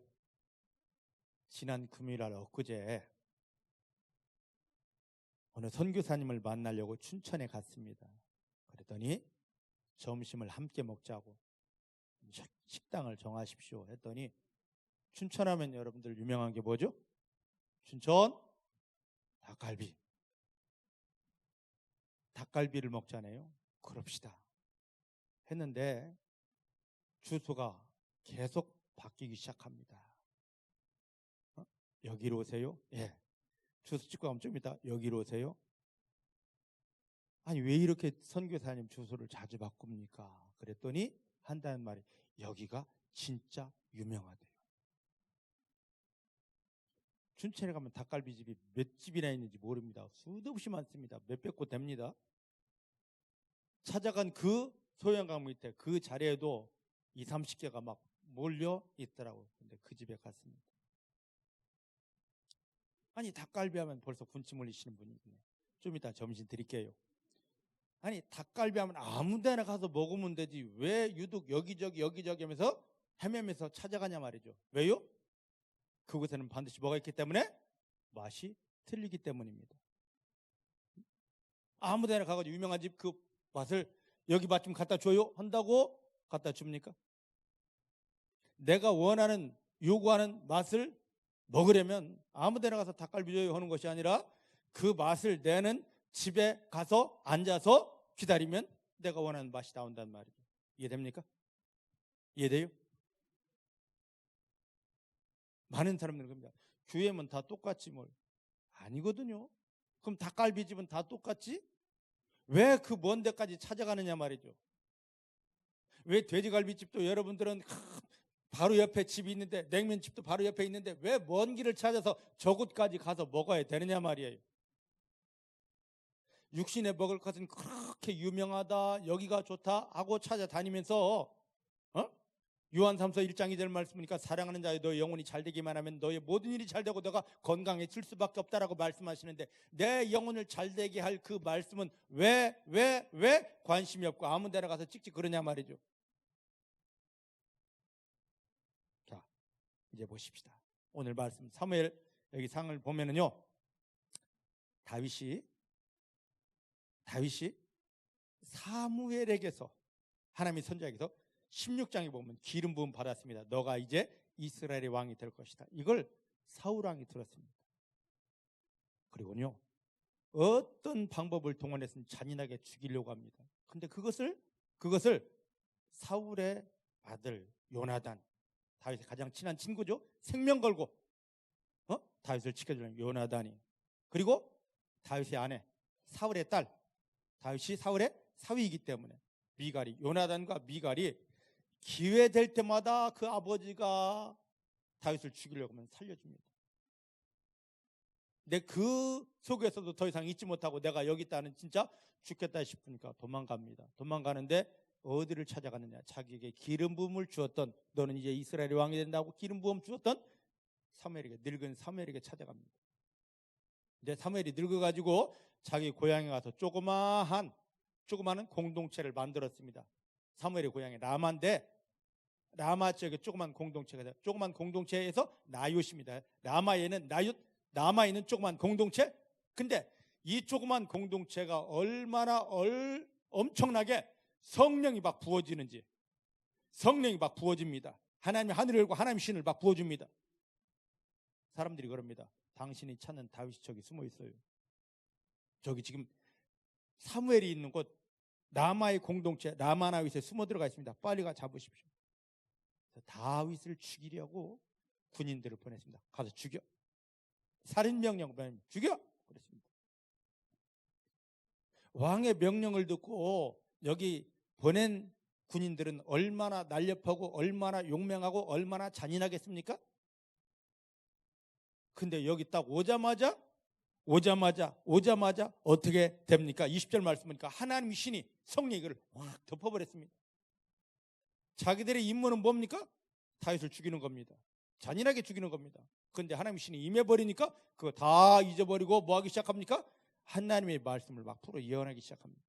지난 금요일날 엊그제 어느 선교사님을 만나려고 춘천에 갔습니다. 그랬더니 점심을 함께 먹자고 식당을 정하십시오 했더니, 춘천하면 여러분들 유명한 게 뭐죠? 춘천 닭갈비를 먹잖아요. 그럽시다 했는데 주소가 계속 바뀌기 시작합니다. 여기로 오세요? 예. 주소 찍고 가면 좀 이따 여기로 오세요? 아니 왜 이렇게 선교사님 주소를 자주 바꿉니까? 그랬더니 한다는 말이 여기가 진짜 유명하대요. 춘천에 가면 닭갈비집이 몇 집이나 있는지 모릅니다. 수도 없이 많습니다. 몇백 곳 됩니다. 찾아간 그 소양강 밑에 그 자리에도 20, 30개가 막 몰려 있더라고요. 근데 그 집에 갔습니다. 아니 닭갈비 하면 벌써 군침 흘리시는 분이 있네. 좀 이따 점심 드릴게요. 아니 닭갈비 하면 아무 데나 가서 먹으면 되지 왜 유독 여기저기 하면서 헤매면서 찾아가냐 말이죠. 왜요? 그곳에는 반드시 뭐가 있기 때문에? 맛이 틀리기 때문입니다. 아무 데나 가가지고 유명한 집 그 맛을 여기 맛 좀 갖다 줘요 한다고 갖다 줍니까? 내가 원하는 요구하는 맛을 먹으려면 아무 데나 가서 닭갈비 줘요 하는 것이 아니라 그 맛을 내는 집에 가서 앉아서 기다리면 내가 원하는 맛이 나온단 말이죠. 이해됩니까? 이해돼요? 많은 사람들은 겁니다. 교회면 다 똑같지 뭘. 아니거든요. 그럼 닭갈비집은 다 똑같지? 왜 그 먼 데까지 찾아가느냐 말이죠. 왜 돼지갈비집도 여러분들은 바로 옆에 집이 있는데 냉면집도 바로 옆에 있는데 왜 먼 길을 찾아서 저곳까지 가서 먹어야 되느냐 말이에요. 육신에 먹을 것은 그렇게 유명하다 여기가 좋다 하고 찾아다니면서 요한 3서 1장 2절 말씀이니까 사랑하는 자여 너의 영혼이 잘되기만 하면 너의 모든 일이 잘되고 너가 건강해질 수밖에 없다라고 말씀하시는데 내 영혼을 잘되게 할 그 말씀은 왜 관심이 없고 아무 데나 가서 찍찍 그러냐 말이죠. 자 이제 보십시다. 오늘 말씀 사무엘 여기 상을 보면은요 다윗이 사무엘에게서 하나님의 선지자에게서 16장에 보면 기름 부음 받았습니다. 너가 이제 이스라엘의 왕이 될 것이다. 이걸 사울 왕이 들었습니다. 그리고요 어떤 방법을 동원해서는 잔인하게 죽이려고 합니다. 근데 그것을 사울의 아들 요나단, 다윗의 가장 친한 친구죠. 생명 걸고 다윗을 지켜주는 요나단이, 그리고 다윗의 아내 사울의 딸, 다윗이 사울의 사위이기 때문에 미갈이, 요나단과 미갈이 기회 될 때마다 그 아버지가 다윗을 죽이려고 하면 살려줍니다. 근데 그 속에서도 더 이상 잊지 못하고 내가 여기 있다는 진짜 죽겠다 싶으니까 도망갑니다. 도망가는데 어디를 찾아가느냐? 자기에게 기름 부음을 주었던, 너는 이제 이스라엘의 왕이 된다고 기름 부음 주었던 사무엘에게, 늙은 사무엘에게 찾아갑니다. 근데 사무엘이 늙어가지고 자기 고향에 가서 조그마한 공동체를 만들었습니다. 사무엘의 고향이 라마인데 라마 지역에 조그만 공동체에서 나얏입니다. 라마에는 남아있는 조그만 공동체. 근데 이 조그만 공동체가 얼마나 엄청나게 성령이 막 부어지는지, 성령이 막 부어집니다. 하나님이 하늘을 열고 하나님 신을 막 부어줍니다. 사람들이 그럽니다. 당신이 찾는 다윗이 저기 숨어 있어요. 저기 지금 사무엘이 있는 곳 라마의 공동체 라마나윗에 숨어 들어가 있습니다. 빨리 가 잡으십시오. 다윗을 죽이려고 군인들을 보냈습니다. 가서 죽여. 살인명령 보내면 죽여. 그랬습니다. 왕의 명령을 듣고 여기 보낸 군인들은 얼마나 날렵하고 얼마나 용맹하고 얼마나 잔인하겠습니까? 근데 여기 딱 오자마자 어떻게 됩니까? 20절 말씀 보니까 하나님 신이 성령이 이걸 확 덮어버렸습니다. 자기들의 임무는 뭡니까? 다윗을 죽이는 겁니다. 잔인하게 죽이는 겁니다. 그런데 하나님 신이 임해버리니까 그거 다 잊어버리고 뭐 하기 시작합니까? 하나님의 말씀을 막 풀어 예언하기 시작합니다.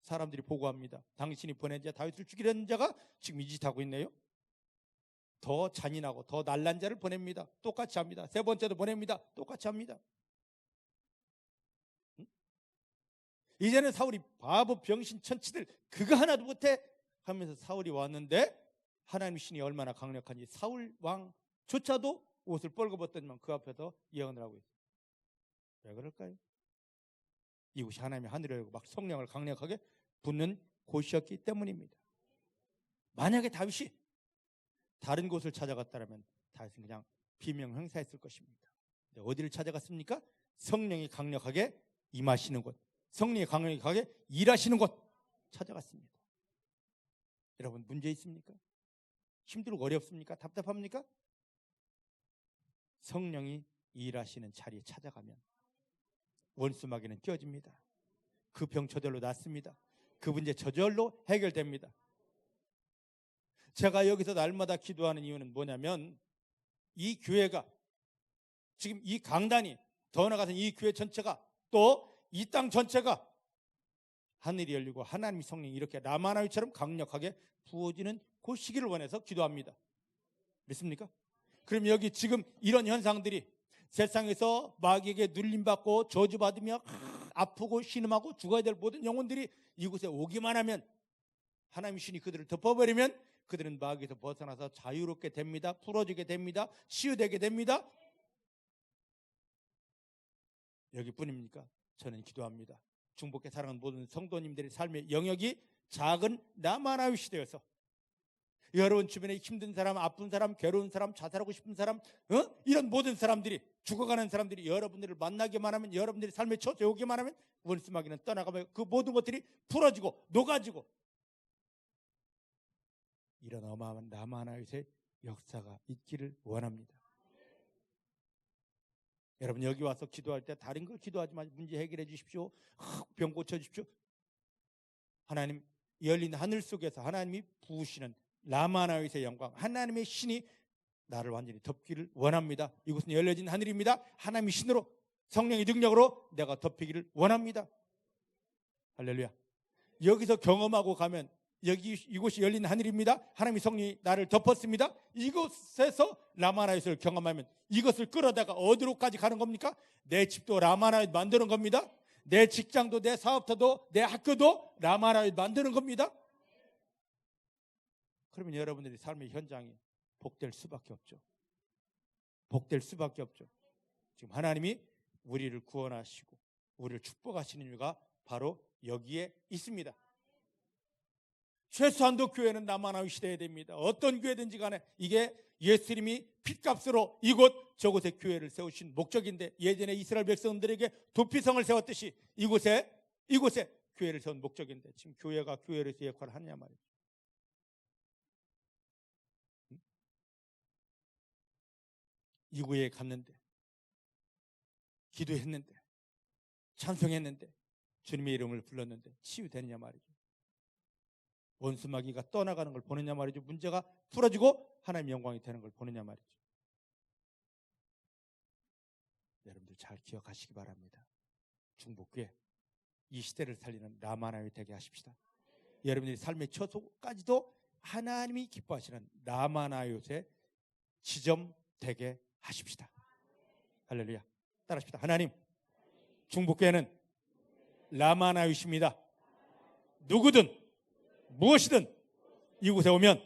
사람들이 보고합니다. 당신이 보낸 자 다윗을 죽이려는 자가 지금 이 짓 하고 있네요. 더 잔인하고 더 날란 자를 보냅니다. 똑같이 합니다. 세 번째도 보냅니다. 똑같이 합니다. 이제는 사울이 바보 병신 천치들 그거 하나도 못해 하면서 사울이 왔는데 하나님의 신이 얼마나 강력한지 사울 왕조차도 옷을 뻘거벗더니만 그 앞에서 예언을 하고 있어요. 왜 그럴까요? 이곳이 하나님의 하늘을 열고 막 성령을 강력하게 붓는 곳이었기 때문입니다. 만약에 다윗이 다른 곳을 찾아갔다면 다윗은 그냥 비명 행사했을 것입니다. 어디를 찾아갔습니까? 성령이 강력하게 임하시는 곳, 성령이 강력하게 일하시는 곳 찾아갔습니다. 여러분, 문제 있습니까? 힘들고 어렵습니까? 답답합니까? 성령이 일하시는 자리에 찾아가면 원수마귀는 뛰어집니다. 그 병 저절로 낫습니다. 그 문제 저절로 해결됩니다. 제가 여기서 날마다 기도하는 이유는 뭐냐면, 이 교회가, 지금 이 강단이, 더 나아가서 이 교회 전체가, 또 이 땅 전체가 하늘이 열리고 하나님의 성령이 이렇게 라마나위처럼 강력하게 부어지는 그 시기를 원해서 기도합니다. 믿습니까? 그럼 여기 지금 이런 현상들이 세상에서 마귀에게 눌림받고 저주받으며 아프고 신음하고 죽어야 될 모든 영혼들이 이곳에 오기만 하면, 하나님의 신이 그들을 덮어버리면 그들은 마귀에서 벗어나서 자유롭게 됩니다. 풀어지게 됩니다. 치유되게 됩니다. 여기뿐입니까? 저는 기도합니다. 중복해 사랑하는 모든 성도님들의 삶의 영역이 작은 라마나위 시대여서 여러분 주변에 힘든 사람, 아픈 사람, 괴로운 사람, 자살하고 싶은 사람, 이런 모든 사람들이, 죽어가는 사람들이 여러분들을 만나기만 하면, 여러분들이 삶에 처해 오기만 하면 원수마귀는 떠나가면 그 모든 것들이 풀어지고 녹아지고, 이런 어마어마한 라마나윗의 역사가 있기를 원합니다. 여러분, 여기 와서 기도할 때 다른 걸 기도하지 마시고 문제 해결해 주십시오. 병 고쳐 주십시오. 하나님, 열린 하늘 속에서 하나님이 부으시는 라마나윗의 영광, 하나님의 신이 나를 완전히 덮기를 원합니다. 이곳은 열려진 하늘입니다. 하나님의 신으로, 성령의 능력으로 내가 덮이기를 원합니다. 할렐루야. 여기서 경험하고 가면, 이곳이 열린 하늘입니다. 하나님의 성령이 나를 덮었습니다. 이곳에서 라마나윗을 경험하면 이것을 끌어다가 어디로까지 가는 겁니까? 내 집도 라마나윗 만드는 겁니다. 내 직장도, 내 사업터도, 내 학교도 라마나윗 만드는 겁니다. 그러면 여러분들의 삶의 현장이 복될 수밖에 없죠. 복될 수밖에 없죠. 지금 하나님이 우리를 구원하시고 우리를 축복하시는 이유가 바로 여기에 있습니다. 최소한도 교회는 라마나윗 시대에 됩니다. 어떤 교회든지 간에 이게 예수님이 핏값으로 이곳 저곳에 교회를 세우신 목적인데, 예전에 이스라엘 백성들에게 도피성을 세웠듯이 이곳에 교회를 세운 목적인데, 지금 교회가 교회로서 역할을 하느냐 말이죠. 이 교회에 갔는데, 기도했는데, 찬송했는데, 주님의 이름을 불렀는데 치유되느냐 말이죠. 원수마귀가 떠나가는 걸 보느냐 말이죠. 문제가 풀어지고 하나님의 영광이 되는 걸 보느냐 말이죠. 여러분들 잘 기억하시기 바랍니다. 중복교회, 이 시대를 살리는 라마나윗 되게 하십시다. 여러분들이 삶의 처소까지도 하나님이 기뻐하시는 라마나윗의 지점 되게 하십시다. 할렐루야. 따라합시다. 하나님, 중복교회는 라마나윗입니다. 누구든 무엇이든 이곳에 오면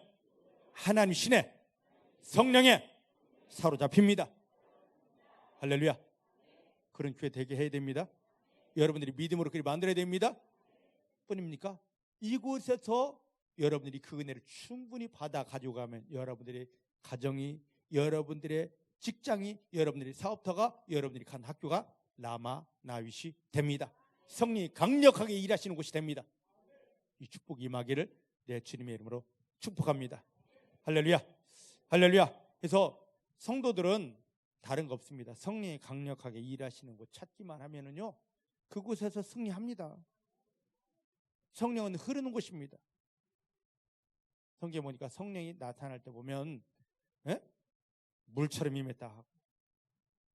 하나님 신의 성령에 사로잡힙니다. 할렐루야. 그런 교회 되게 해야 됩니다. 여러분들이 믿음으로 그리 만들어야 됩니다. 뿐입니까? 이곳에서 여러분들이 그 은혜를 충분히 받아 가지고 가면 여러분들의 가정이, 여러분들의 직장이, 여러분들의 사업터가, 여러분들이 간 학교가 라마나윗이 됩니다. 성령이 강력하게 일하시는 곳이 됩니다. 이 축복 임하기를 내 주님의 이름으로 축복합니다. 할렐루야. 할렐루야. 그래서 성도들은 다른 거 없습니다. 성령이 강력하게 일하시는 곳 찾기만 하면은요, 그곳에서 승리합니다. 성령은 흐르는 곳입니다. 성경에 보니까 성령이 나타날 때 보면 물처럼 임했다 하고,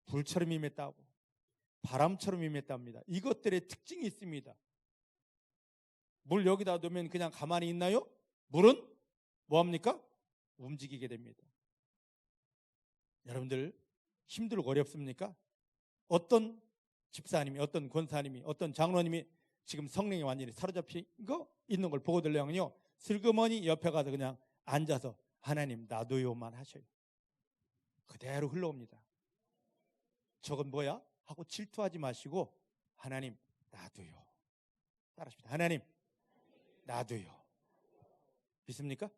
불처럼 임했다 하고, 바람처럼 임했다 합니다. 이것들의 특징이 있습니다. 물 여기다 두면 그냥 가만히 있나요? 물은 뭐합니까? 움직이게 됩니다. 여러분들 힘들고 어렵습니까? 어떤 집사님이, 어떤 권사님이, 어떤 장로님이 지금 성령에 완전히 사로잡힌 거 있는 걸 보고들려면요, 슬그머니 옆에 가서 그냥 앉아서 하나님 놔둬요만 하셔요. 그대로 흘러옵니다. 저건 뭐야? 하고 질투하지 마시고 하나님 놔둬요. 따라하십시다. 하나님 놔둬요. 믿습니까?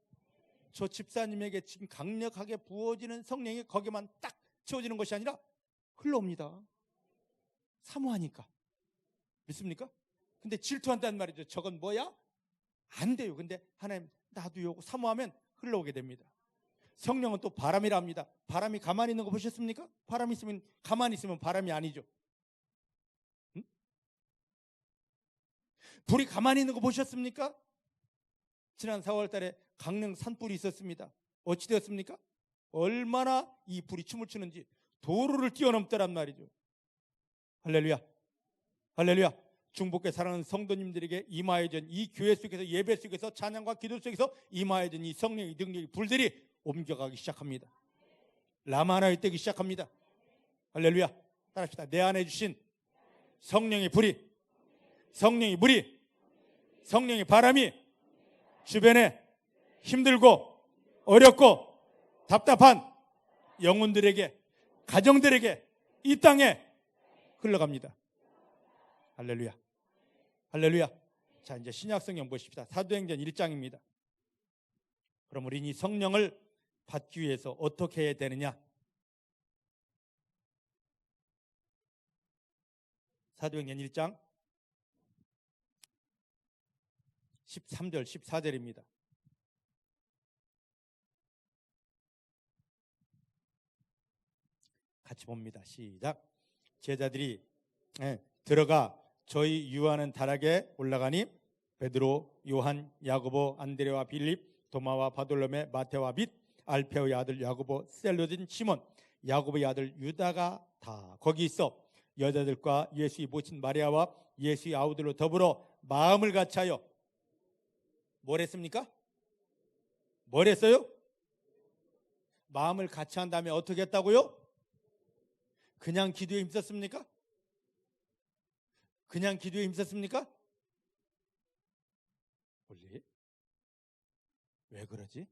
저 집사님에게 지금 강력하게 부어지는 성령이 거기만 딱 채워지는 것이 아니라 흘러옵니다. 사모하니까. 믿습니까? 근데 질투한다는 말이죠. 저건 뭐야? 안 돼요. 근데 하나님 나도요. 사모하면 흘러오게 됩니다. 성령은 또 바람이라 합니다. 바람이 가만히 있는 거 보셨습니까? 바람이 있으면 가만히 있으면 바람이 아니죠. 응? 불이 가만히 있는 거 보셨습니까? 지난 4월 달에 강릉 산불이 있었습니다. 어찌 되었습니까? 얼마나 이 불이 춤을 추는지 도로를 뛰어넘더란 말이죠. 할렐루야. 할렐루야. 중복계 사랑하는 성도님들에게 임하여진 이 교회 속에서 예배 속에서 찬양과 기도 속에서 임하여진 이 성령의 능력이 불들이 옮겨가기 시작합니다. 라마나의 뜨기 시작합니다. 할렐루야. 따라합시다. 내 안에 주신 성령의 불이, 성령의 물이, 성령의 바람이 주변에 힘들고 어렵고 답답한 영혼들에게, 가정들에게, 이 땅에 흘러갑니다. 할렐루야. 할렐루야. 자, 이제 신약성경 보십시다. 사도행전 1장입니다. 그럼 우리는 이 성령을 받기 위해서 어떻게 해야 되느냐? 사도행전 1장 13절 14절입니다. 같이 봅니다. 시작. 제자들이 들어가 저희 유하는 다락에 올라가니 베드로, 요한, 야고보, 안드레와 빌립, 도마와 바돌로메, 마테와 및 알페오의 아들 야고보, 셀로딘 시몬, 야고보의 아들 유다가 다 거기 있어 여자들과 예수의 모친 마리아와 예수의 아우들로 더불어 마음을 같이하여 뭘 했습니까? 뭘 했어요? 마음을 같이 한 다음에 어떻게 했다고요? 그냥 기도에 힘썼습니까? 그냥 기도에 힘썼습니까? 원래 왜 그러지?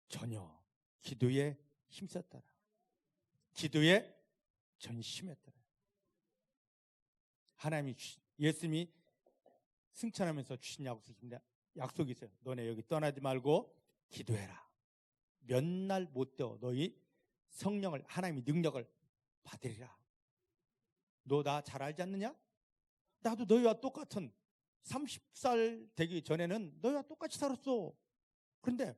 전혀 기도에 힘썼더라. 기도에 전심했더라. 하나님이 예수님이 승천하면서 주신 약속이 있어요. 너네 여기 떠나지 말고 기도해라. 몇 날 못 되어 너희 성령을, 하나님의 능력을 받으리라. 너 나 잘 알지 않느냐? 나도 너희와 똑같은 30살 되기 전에는 너희와 똑같이 살았어. 그런데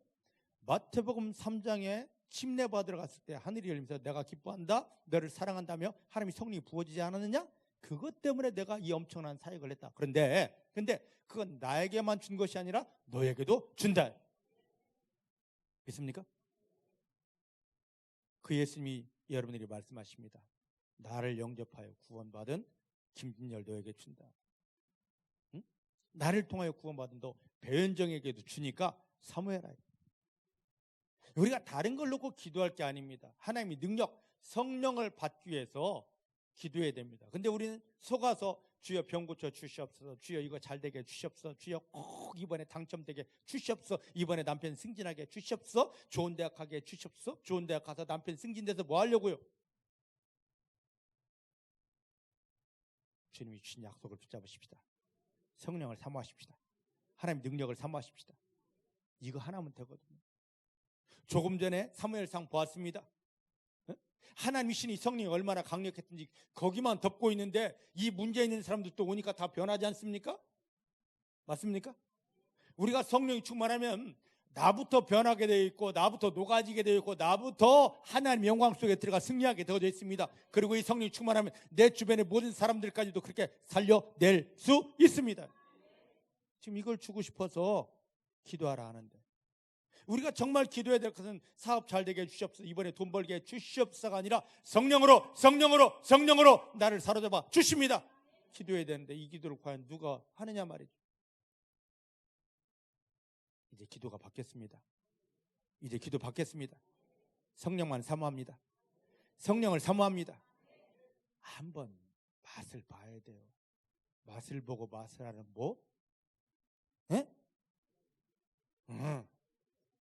마태복음 3장에 침례 받으러 갔을 때 하늘이 열리면서 내가 기뻐한다, 너를 사랑한다며 하나님이 성령이 부어지지 않았느냐? 그것 때문에 내가 이 엄청난 사역을 했다. 그런데 그건 나에게만 준 것이 아니라 너에게도 준다. 믿습니까? 그 예수님이 여러분에게 말씀하십니다. 나를 영접하여 구원받은 김진열 너에게 준다. 응? 나를 통하여 구원받은 너 배은정에게도 주니까 사모해라. 우리가 다른 걸 놓고 기도할 게 아닙니다. 하나님의 능력, 성령을 받기 위해서 기도해야 됩니다. 근데 우리는 속아서 주여 병 고쳐 주시옵소서, 주여 이거 잘 되게 주시옵소서, 주여 꼭 이번에 당첨되게 주시옵소서, 이번에 남편 승진하게 주시옵소서, 좋은 대학 가게 주시옵소서. 좋은 대학 가서 남편 승진돼서 뭐 하려고요? 주님이 주신 약속을 붙잡으십시다. 성령을 사모하십시다. 하나님 능력을 사모하십시다. 이거 하나면 되거든요. 조금 전에 사무엘상 보았습니다. 하나님 신이 성령이 얼마나 강력했든지 거기만 덮고 있는데 이 문제 있는 사람들도 오니까 다 변하지 않습니까? 맞습니까? 우리가 성령이 충만하면 나부터 변하게 되어 있고 나부터 녹아지게 되어 있고 나부터 하나님 영광 속에 들어가 승리하게 되어져 있습니다. 그리고 이 성령이 충만하면 내 주변의 모든 사람들까지도 그렇게 살려낼 수 있습니다. 지금 이걸 주고 싶어서 기도하라 하는데 우리가 정말 기도해야 될 것은 사업 잘 되게 해주시옵소서, 이번에 돈 벌게 해주시옵소서가 아니라 성령으로 나를 사로잡아 주십니다. 기도해야 되는데 이 기도를 과연 누가 하느냐 말이죠. 이제 기도가 바뀌었습니다. 이제 기도 바뀌었습니다. 성령만 사모합니다. 성령을 사모합니다. 한번 맛을 봐야 돼요. 맛을 보고 맛을 하는 뭐? 에?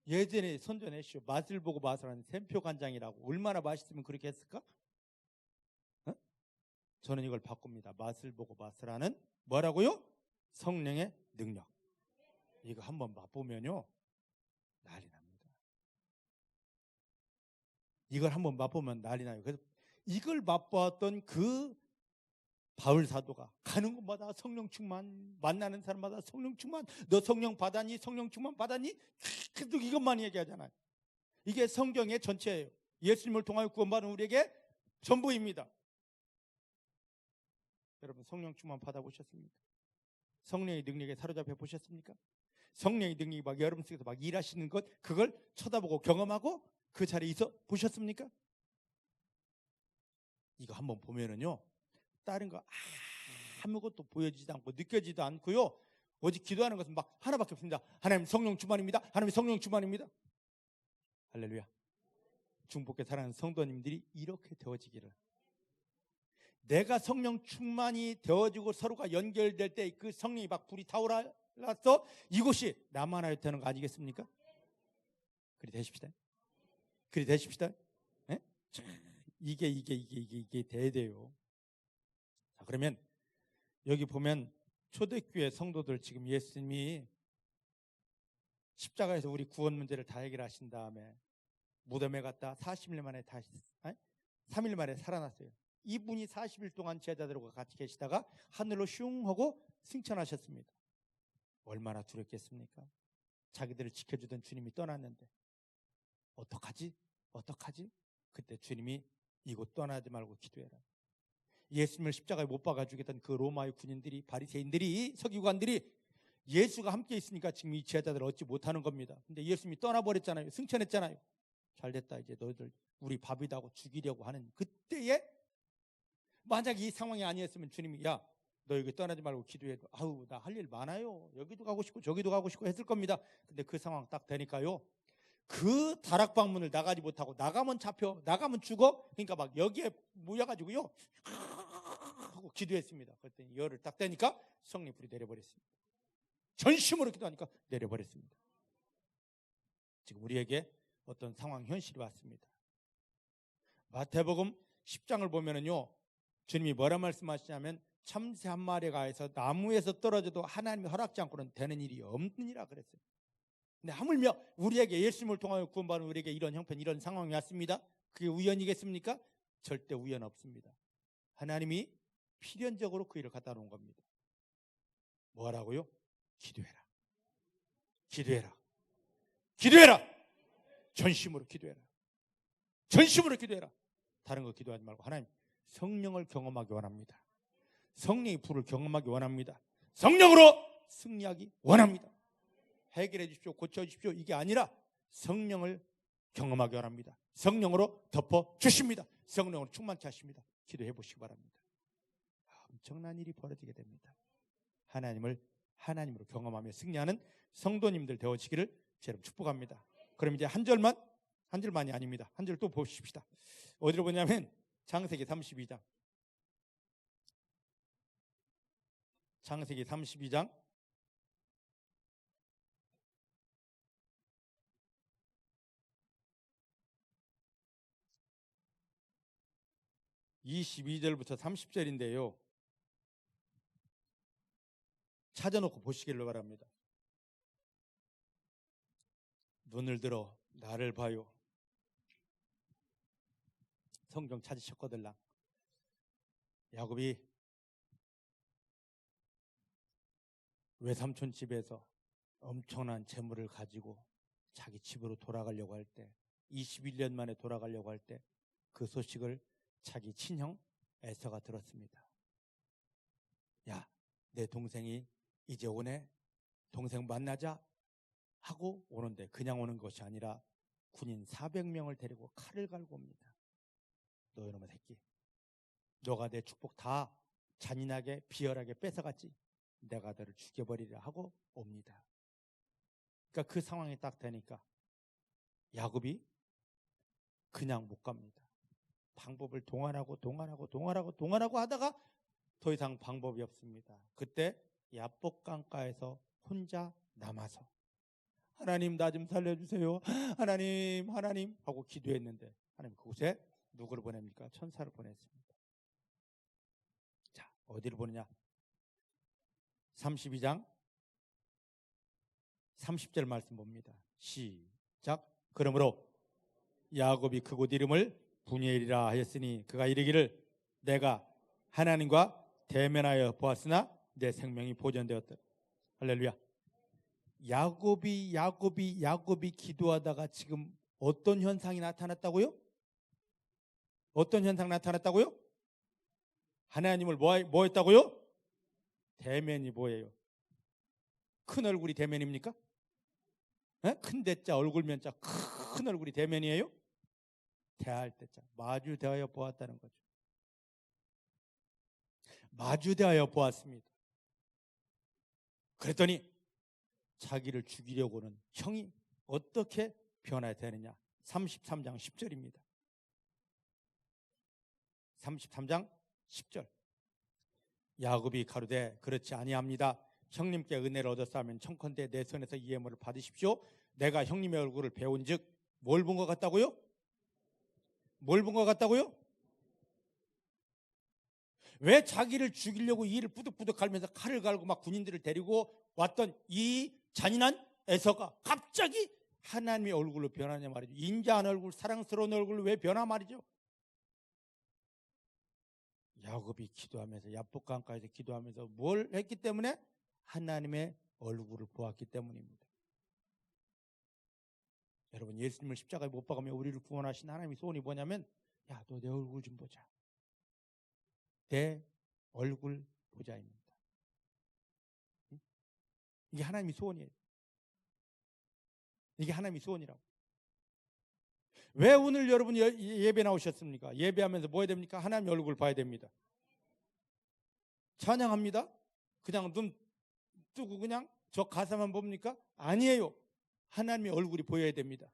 예전에 선전했쇼. 맛을 보고 맛을 하는 샘표 간장이라고. 얼마나 맛있으면 그렇게 했을까? 저는 이걸 바꿉니다. 맛을 보고 맛을 하는 뭐라고요? 성령의 능력. 이거 한번 맛보면요 난리 납니다. 이걸 한번 맛보면 난리 나요. 그래서 이걸 맛보았던 그 바울 사도가 가는 곳마다 성령 충만, 만나는 사람마다 성령 충만, 너 성령 받았니? 성령 충만 받았니? 계속 이것만 얘기하잖아요. 이게 성경의 전체예요. 예수님을 통하여 구원받은 우리에게 전부입니다. 여러분 성령 충만 받아보셨습니까? 성령의 능력에 사로잡혀 보셨습니까? 성령의 능력이 막 여러분 속에서 막 일하시는 것, 그걸 쳐다보고 경험하고 그 자리에 있어 보셨습니까? 이거 한번 보면은요, 다른 거 아무것도 보여지지 않고 느껴지지도 않고요, 오직 기도하는 것은 막 하나밖에 없습니다. 하나님 성령 충만입니다. 하나님 성령 충만입니다. 할렐루야. 중복해 사랑하는 성도님들이 이렇게 되어지기를, 내가 성령 충만이 되어지고 서로가 연결될 때 그 성령이 막 불이 타오라서 이곳이 나만 하여 되는 거 아니겠습니까? 그리 되십시다. 그리 되십시다. 네? 이게 돼야 돼요. 자, 그러면 여기 보면 초대교회 성도들, 지금 예수님이 십자가에서 우리 구원 문제를 다 해결하신 다음에 무덤에 갔다 40일 만에 다시 3일 만에 살아났어요. 이분이 40일 동안 제자들과 같이 계시다가 하늘로 슝 하고 승천하셨습니다. 얼마나 두렵겠습니까? 자기들을 지켜주던 주님이 떠났는데 어떡하지? 그때 주님이 이곳 떠나지 말고 기도해라. 예수님을 십자가에 못 박아 죽였던 그 로마의 군인들이, 바리새인들이, 서기관들이 예수가 함께 있으니까 지금 이 제자들을 얻지 못하는 겁니다. 근데 예수님이 떠나버렸잖아요. 승천했잖아요. 잘됐다, 이제 너희들 우리 밥이다 하고 죽이려고 하는 그때에, 만약 이 상황이 아니었으면 주님이 야, 너 여기 떠나지 말고 기도해도, 아우 나 할 일 많아요, 여기도 가고 싶고 저기도 가고 싶고 했을 겁니다. 근데 그 상황 딱 되니까요, 그 다락방문을 나가지 못하고, 나가면 잡혀, 나가면 죽어, 그러니까 막 여기에 모여가지고요 하고 기도했습니다. 그랬더니 열을 딱 떼니까 성령 불이 내려버렸습니다. 전심으로 기도하니까 내려버렸습니다. 지금 우리에게 어떤 상황, 현실이 왔습니다. 마태복음 10장을 보면은요, 주님이 뭐라 말씀하시냐면 참새 한 마리가 해서 나무에서 떨어져도 하나님이 허락지 않고는 되는 일이 없느니라 그랬어요. 근데 하물며 우리에게, 예수님을 통하여 구원받은 우리에게 이런 형편, 이런 상황이 왔습니다. 그게 우연이겠습니까? 절대 우연 없습니다. 하나님이 필연적으로 그 일을 갖다 놓은 겁니다. 뭐라고요? 기도해라. 기도해라. 기도해라. 전심으로 기도해라. 전심으로 기도해라. 다른 거 기도하지 말고, 하나님 성령을 경험하기 원합니다. 성령의 불을 경험하기 원합니다. 성령으로 승리하기 원합니다. 해결해 주십시오, 고쳐 주십시오, 이게 아니라 성령을 경험하기 원합니다. 성령으로 덮어 주십니다. 성령으로 충만케 하십니다. 기도해 보시기 바랍니다. 엄청난 일이 벌어지게 됩니다. 하나님으로 경험하며 승리하는 성도님들 되어지기를 제가 축복합니다. 그럼 이제 한 절만이 아닙니다. 한 절 또 보십시다. 어디로 보냐면 창세기 32장. 창세기 32장 22절부터 30절인데요. 찾아놓고 보시기를 바랍니다. 눈을 들어 나를 봐요. 성경 찾으셨거들랑. 야곱이 외삼촌 집에서 엄청난 재물을 가지고 자기 집으로 돌아가려고 할 때, 21년 만에 돌아가려고 할 때 그 소식을 자기 친형 에서가 들었습니다. 야, 내 동생이 이제 오네, 동생 만나자 하고 오는데, 그냥 오는 것이 아니라 군인 400명을 데리고 칼을 갈고 옵니다. 너 이놈의 새끼, 너가 내 축복 다 잔인하게 비열하게 뺏어갔지, 내가 너를 죽여버리려 하고 옵니다. 그러니까 그 상황이 딱 되니까 야곱이 그냥 못 갑니다. 방법을 동원하고 하다가 더 이상 방법이 없습니다. 그때 야복강가에서 혼자 남아서 하나님 나 좀 살려주세요, 하나님 하고 기도했는데, 하나님 그곳에 누구를 보냅니까? 천사를 보냈습니다. 자, 어디를 보느냐? 32장 30절 말씀 봅니다. 시작. 그러므로 야곱이 그곳 이름을 분이엘이라 하였으니 그가 이르기를 내가 하나님과 대면하여 보았으나 내 생명이 보존되었다. 할렐루야. 야곱이 기도하다가 지금 어떤 현상이 나타났다고요? 어떤 현상 나타났다고요? 하나님을 뭐 했다고요? 대면이 뭐예요? 큰 얼굴이 대면입니까? 큰 대자 얼굴면자 큰 얼굴이 대면이에요? 대할 때자 마주 대하여 보았다는 거죠. 마주 대하여 보았습니다. 그랬더니 자기를 죽이려고는 형이 어떻게 변화되느냐. 33장 10절입니다. 33장 10절. 야곱이 가로되 그렇지 아니합니다. 형님께 은혜를 얻었사면 청컨대 내 손에서 이 예물을 받으십시오. 내가 형님의 얼굴을 배운즉 뭘 본 것 같다고요? 뭘 본 것 같다고요? 왜 자기를 죽이려고 이를 뿌득뿌득 갈면서 칼을 갈고 막 군인들을 데리고 왔던 이 잔인한 에서가 갑자기 하나님의 얼굴로 변하냐 말이죠. 인자한 얼굴, 사랑스러운 얼굴로 왜 변하 말이죠. 야곱이 기도하면서 야복강가에서 기도하면서 뭘 했기 때문에? 하나님의 얼굴을 보았기 때문입니다. 여러분, 예수님을 십자가에 못 박으며 우리를 구원하신 하나님의 소원이 뭐냐면, 야, 너 내 얼굴 좀 보자. 내 얼굴 보자입니다. 이게 하나님의 소원이에요. 이게 하나님의 소원이라고. 왜 오늘 여러분 예배 나오셨습니까? 예배하면서 뭐 해야 됩니까? 하나님의 얼굴 봐야 됩니다. 찬양합니다. 그냥 눈 뜨고 그냥 저 가사만 봅니까? 아니에요. 하나님의 얼굴이 보여야 됩니다.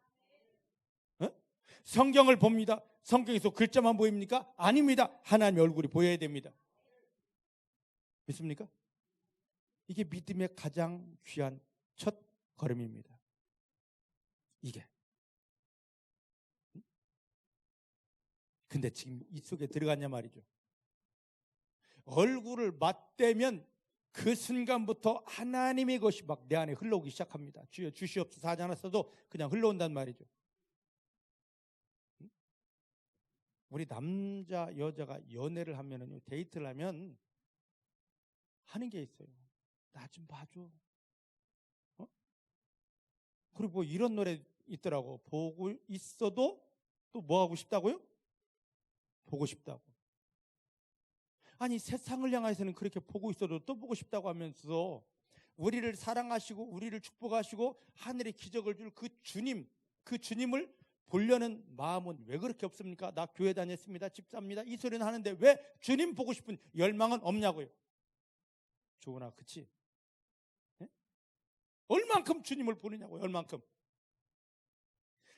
성경을 봅니다. 성경에서 글자만 보입니까? 아닙니다. 하나님의 얼굴이 보여야 됩니다. 믿습니까? 이게 믿음의 가장 귀한 첫 걸음입니다. 이게. 근데 지금 이 속에 들어갔냐 말이죠. 얼굴을 맞대면 그 순간부터 하나님의 것이 막 내 안에 흘러오기 시작합니다. 주여 주시옵소서 하지 않았어도 그냥 흘러온단 말이죠. 우리 남자 여자가 연애를 하면은요, 데이트를 하면 하는 게 있어요. 나 좀 봐줘. 그리고 뭐 이런 노래 있더라고. 보고 있어도 또 뭐 하고 싶다고요? 보고 싶다고. 아니, 세상을 향해서는 그렇게 보고 있어도 또 보고 싶다고 하면서 우리를 사랑하시고 우리를 축복하시고 하늘의 기적을 줄 그 주님을 보려는 마음은 왜 그렇게 없습니까? 나 교회 다녔습니다. 집사입니다. 이 소리는 하는데 왜 주님 보고 싶은 열망은 없냐고요? 조은아, 그치? 네? 얼만큼 주님을 보느냐고요? 얼만큼?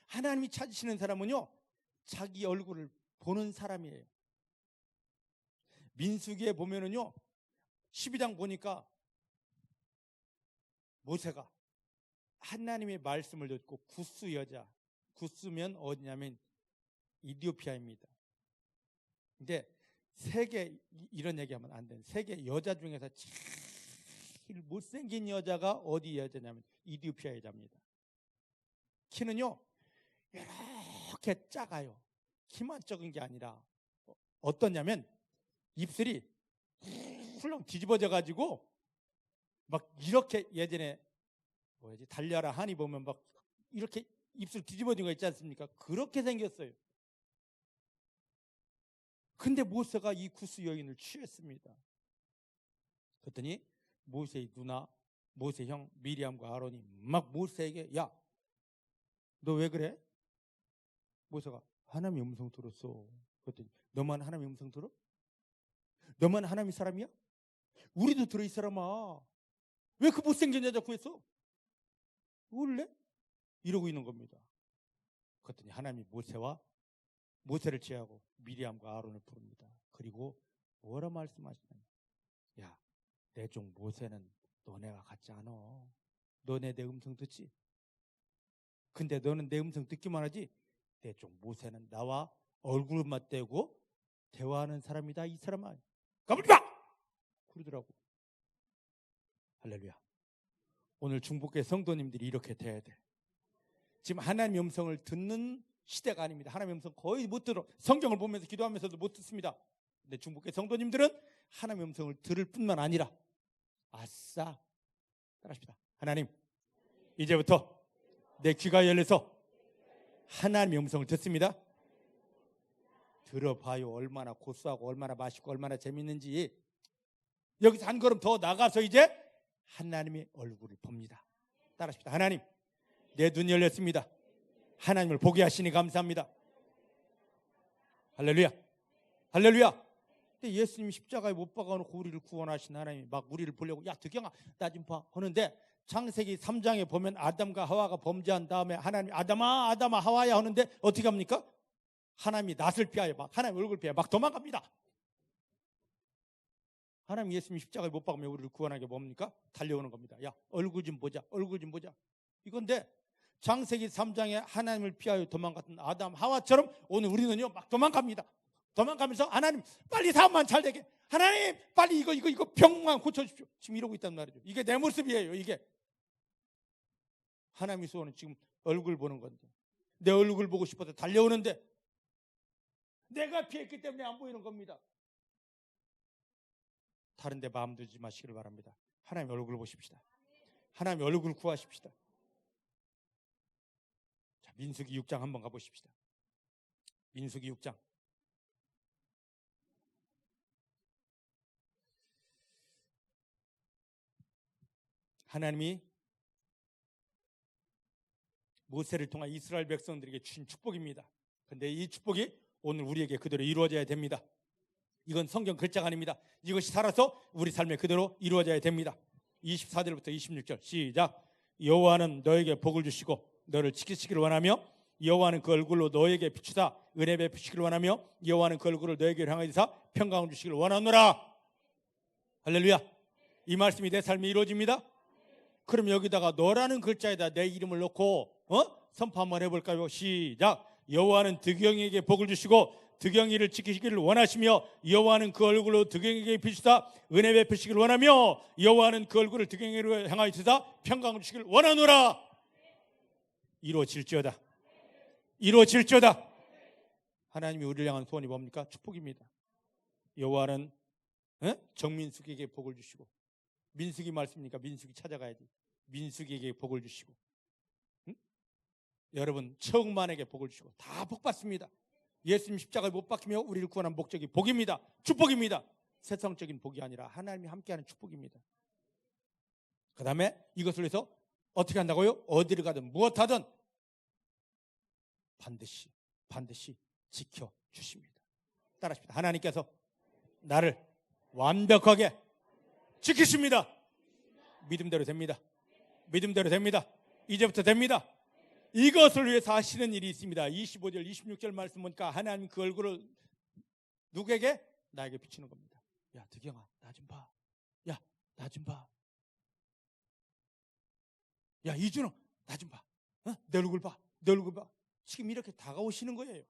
하나님이 찾으시는 사람은요, 자기 얼굴을 보는 사람이에요. 민수기에 보면은요, 12장 보니까 모세가 하나님의 말씀을 듣고 구스 여자, 구스면 어디냐면 이디오피아입니다. 근데 세계, 이런 얘기하면 안 돼요. 세계 여자 중에서 제일 못생긴 여자가 어디 여자냐면 이디오피아 여자입니다. 키는요 이렇게 작아요. 키만 적은 게 아니라 어떠냐면 입술이 훌렁 뒤집어져 가지고 막 이렇게, 예전에 뭐지 달려라 하니 보면 막 이렇게 입술 뒤집어진 거 있지 않습니까? 그렇게 생겼어요. 근데 모세가 이 구스 여인을 취했습니다. 그랬더니 모세의 누나, 모세 형 미리암과 아론이 막 모세에게, 야, 너 왜 그래? 모세가 하나님의 음성 들었어. 그랬더니 너만 하나님의 음성 들어? 너만 하나님의 사람이야? 우리도 들어 이 사람아. 왜 그 못생긴 여자 구했어? 원래? 이러고 있는 겁니다. 그랬더니 하나님이 모세를 제하고 미리암과 아론을 부릅니다. 그리고 뭐라 말씀하시냐면, 야, 내 종 모세는 너네가 같지 않아. 너네 내 음성 듣지? 근데 너는 내 음성 듣기만 하지 내 종 모세는 나와 얼굴 맞대고 대화하는 사람이다. 이 사람아 까불지 마! 그러더라고. 할렐루야. 오늘 중복교회 성도님들이 이렇게 돼야 돼. 지금 하나님의 음성을 듣는 시대가 아닙니다. 하나님의 음성 거의 못 들어. 성경을 보면서 기도하면서도 못 듣습니다. 근데 중국의 성도님들은 하나님의 음성을 들을 뿐만 아니라 아싸 따라합시다. 하나님, 이제부터 내 귀가 열려서 하나님의 음성을 듣습니다. 들어봐요. 얼마나 고소하고 얼마나 맛있고 얼마나 재밌는지. 여기서 한 걸음 더 나가서 이제 하나님의 얼굴을 봅니다. 따라합시다. 하나님, 내 눈이 열렸습니다. 하나님을 보게 하시니 감사합니다. 할렐루야. 할렐루야. 근데 예수님이 십자가에 못 박아놓고 우리를 구원하신 하나님이 막 우리를 보려고 야 득영아 나 좀 봐 하는데, 창세기 3장에 보면 아담과 하와가 범죄한 다음에 하나님이 아담아 아담아 하와야 하는데 어떻게 합니까? 하나님이 낯을 피하여 막 하나님 얼굴 피하여 막 도망갑니다. 하나님 예수님 십자가에 못 박으면 우리를 구원하게 뭡니까? 달려오는 겁니다. 야 얼굴 좀 보자. 얼굴 좀 보자. 이건데 창세기 3장에 하나님을 피하여 도망갔던 아담 하와처럼 오늘 우리는요 막 도망갑니다. 도망가면서 하나님 빨리 사업만 잘 되게, 하나님 빨리 이거 병만 고쳐주십시오. 지금 이러고 있단 말이죠. 이게 내 모습이에요. 이게 하나님의 소원은 지금 얼굴 보는 건데, 내 얼굴 보고 싶어서 달려오는데 내가 피했기 때문에 안 보이는 겁니다. 다른 데 마음 두지 마시기를 바랍니다. 하나님의 얼굴 보십시다. 하나님의 얼굴 구하십시다. 자, 민수기 6장 한번 가보십시다. 민수기 6장. 하나님이 모세를 통한 이스라엘 백성들에게 주신 축복입니다. 그런데 이 축복이 오늘 우리에게 그대로 이루어져야 됩니다. 이건 성경 글자가 아닙니다. 이것이 살아서 우리 삶에 그대로 이루어져야 됩니다. 24절부터 26절 시작. 여호와는 너에게 복을 주시고 너를 지키시기를 원하며 여호와는 그 얼굴로 너에게 비추사 은혜 베푸시기를 원하며 여호와는 그 얼굴을 너에게 향하여서 평강을 주시기를 원하노라. 할렐루야. 이 말씀이 내 삶에 이루어집니다. 그럼 여기다가 너라는 글자에다 내 이름을 넣고 선포 한번 해볼까요? 시작. 여호와는 득영이에게 복을 주시고 득영이를 지키시기를 원하시며 여호와는 그 얼굴로 득영이에게 비추사 은혜 베푸시기를 원하며 여호와는 그 얼굴을 득영이로 향하여 주사 평강을 주시기를 원하노라. 이루어질지어다. 이루어질지어다. 하나님이 우리를 향한 소원이 뭡니까? 축복입니다. 여호와는 정민숙에게 복을 주시고, 민숙이 말씀입니까? 민숙이 찾아가야지. 민숙에게 복을 주시고, 여러분 최홍만에게 복을 주시고 다 복 받습니다. 예수님 십자가에 못 박히며 우리를 구원한 목적이 복입니다. 축복입니다. 세상적인 복이 아니라 하나님이 함께하는 축복입니다. 그 다음에 이것을 위해서 어떻게 한다고요? 어디를 가든 무엇하든 반드시 지켜주십니다. 따라하십니다. 하나님께서 나를 완벽하게 지키십니다. 믿음대로 됩니다. 믿음대로 됩니다. 이제부터 됩니다. 이것을 위해서 하시는 일이 있습니다. 25절 26절 말씀 보니까 하나님 그 얼굴을 누구에게? 나에게 비추는 겁니다. 야 득영아 나 좀 봐. 야 나 좀 봐. 야 이준호 나 좀 봐. 내 얼굴 봐. 내 얼굴 봐. 지금 이렇게 다가오시는 거예요.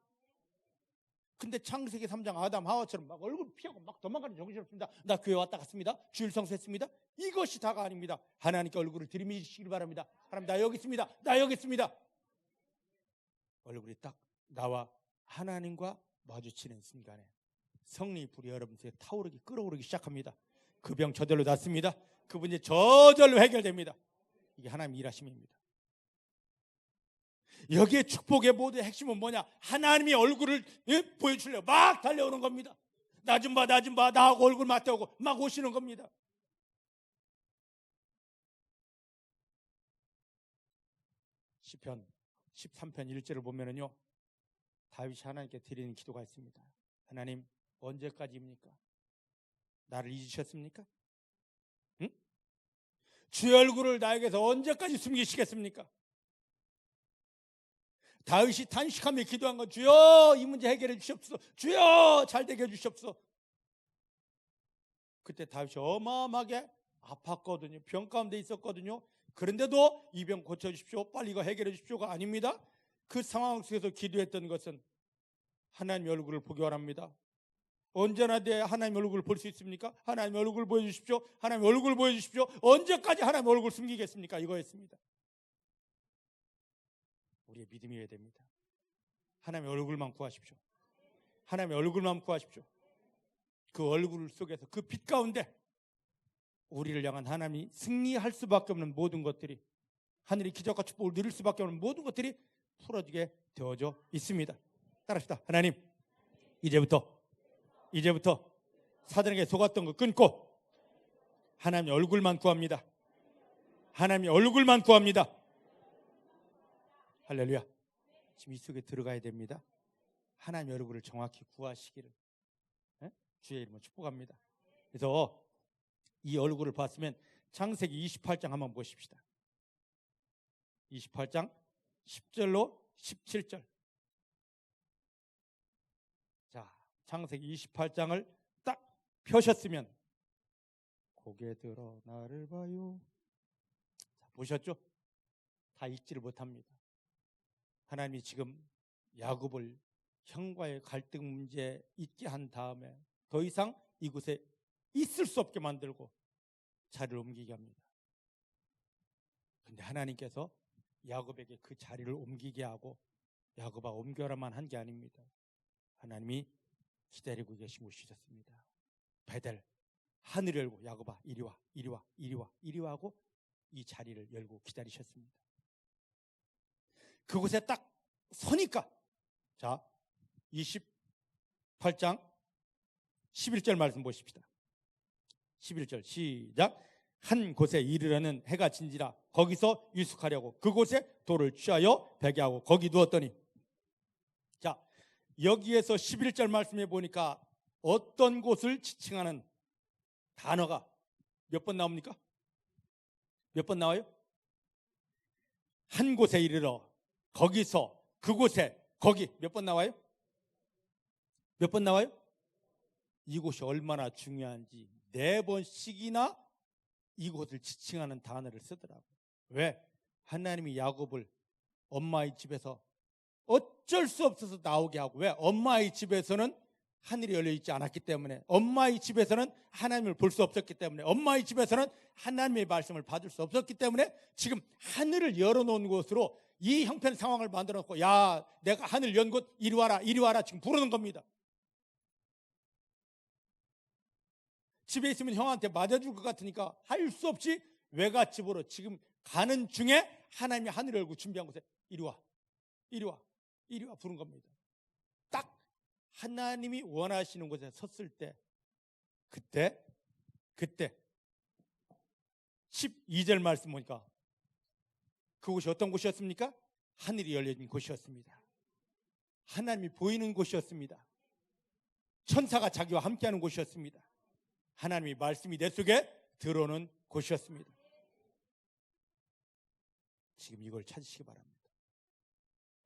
근데 창세기 3장 아담 하와처럼 막 얼굴 피하고 막 도망가는 정신없습니다. 나 교회 왔다 갔습니다. 주일 성수했습니다. 이것이 다가 아닙니다. 하나님께 얼굴을 들이미시길 바랍니다. 하나님 나 여기 있습니다. 나 여기 있습니다. 얼굴이 딱 나와 하나님과 마주치는 순간에 성령의 불이 여러분 속에 타오르기 끓어오르기 시작합니다. 그 병 저절로 낫습니다. 그 문제 저절로 해결됩니다. 이게 하나님의 일하심입니다. 여기에 축복의 모두의 핵심은 뭐냐? 하나님의 얼굴을 보여주려고 막 달려오는 겁니다. 나 좀 봐, 나 좀 봐. 나하고 얼굴 맞대고 막 오시는 겁니다. 시편 13편 1절을 보면은요, 다윗이 하나님께 드리는 기도가 있습니다. 하나님 언제까지입니까? 나를 잊으셨습니까? 응? 주의 얼굴을 나에게서 언제까지 숨기시겠습니까? 다윗이 단식하며 기도한 건 주여 이 문제 해결해 주시옵소서. 주여 잘 되게 해주시옵소서. 그때 다윗이 어마어마하게 아팠거든요. 병 가운데 있었거든요. 그런데도 이 병 고쳐주십시오. 빨리 이거 해결해 주십시오가 아닙니다. 그 상황 속에서 기도했던 것은 하나님의 얼굴을 보기 원합니다. 언제나 내 하나님의 얼굴을 볼 수 있습니까? 하나님의 얼굴을 보여주십시오. 하나님의 얼굴을 보여주십시오. 언제까지 하나님의 얼굴을 숨기겠습니까? 이거였습니다. 우리의 믿음이어야 됩니다. 하나님의 얼굴만 구하십시오. 하나님의 얼굴만 구하십시오. 그 얼굴 속에서 그 빛 가운데 우리를 향한 하나님이 승리할 수밖에 없는 모든 것들이, 하늘이 기적과 축복을 누릴 수밖에 없는 모든 것들이 풀어지게 되어져 있습니다. 따라합시다. 하나님, 이제부터 사단에게 속았던 거 끊고 하나님의 얼굴만 구합니다. 하나님의 얼굴만 구합니다. 할렐루야. 지금 이 속에 들어가야 됩니다. 하나님의 얼굴을 정확히 구하시기를 주의 이름으로 축복합니다. 그래서 이 얼굴을 봤으면 창세기 28장 한번 보십시다. 28장 10절로 17절. 자, 창세기 28장을 딱 펴셨으면 고개 들어 나를 봐요. 자, 보셨죠? 다 읽지를 못합니다. 하나님이 지금 야곱을 형과의 갈등 문제에 있게 한 다음에 더 이상 이곳에 있을 수 없게 만들고 자리를 옮기게 합니다. 그런데 하나님께서 야곱에게 그 자리를 옮기게 하고 야곱아 옮겨라만 한 게 아닙니다. 하나님이 기다리고 계신 곳이셨습니다. 베델, 하늘을 열고 야곱아 이리 와, 이리 와, 이리 와, 이리 와 하고 이 자리를 열고 기다리셨습니다. 그곳에 딱 서니까, 자 28장 11절 말씀 보십시다. 11절 시작. 한 곳에 이르러는 해가 진지라 거기서 유숙하려고 그곳에 돌을 취하여 베게 하고 거기 누웠더니, 자 여기에서 11절 말씀해 보니까 어떤 곳을 지칭하는 단어가 몇 번 나옵니까? 몇 번 나와요? 한 곳에 이르러, 거기서, 그곳에, 거기 몇 번 나와요? 몇 번 나와요? 이곳이 얼마나 중요한지 4번씩이나 이곳을 지칭하는 단어를 쓰더라고요. 왜? 하나님이 야곱을 엄마의 집에서 어쩔 수 없어서 나오게 하고, 왜? 엄마의 집에서는 하늘이 열려있지 않았기 때문에, 엄마의 집에서는 하나님을 볼 수 없었기 때문에, 엄마의 집에서는 하나님의 말씀을 받을 수 없었기 때문에 지금 하늘을 열어놓은 곳으로 이 형편 상황을 만들어 놓고, 야 내가 하늘 연 곳 이리 와라 이리 와라 지금 부르는 겁니다. 집에 있으면 형한테 맞아줄 것 같으니까 할 수 없이 외갓집으로 지금 가는 중에 하나님이 하늘을 열고 준비한 곳에 이리 와, 이리 와, 이리 와 부른 겁니다. 딱 하나님이 원하시는 곳에 섰을 때, 그때 12절 말씀 보니까 그곳이 어떤 곳이었습니까? 하늘이 열려진 곳이었습니다. 하나님이 보이는 곳이었습니다. 천사가 자기와 함께하는 곳이었습니다. 하나님의 말씀이 내 속에 들어오는 곳이었습니다. 지금 이걸 찾으시기 바랍니다.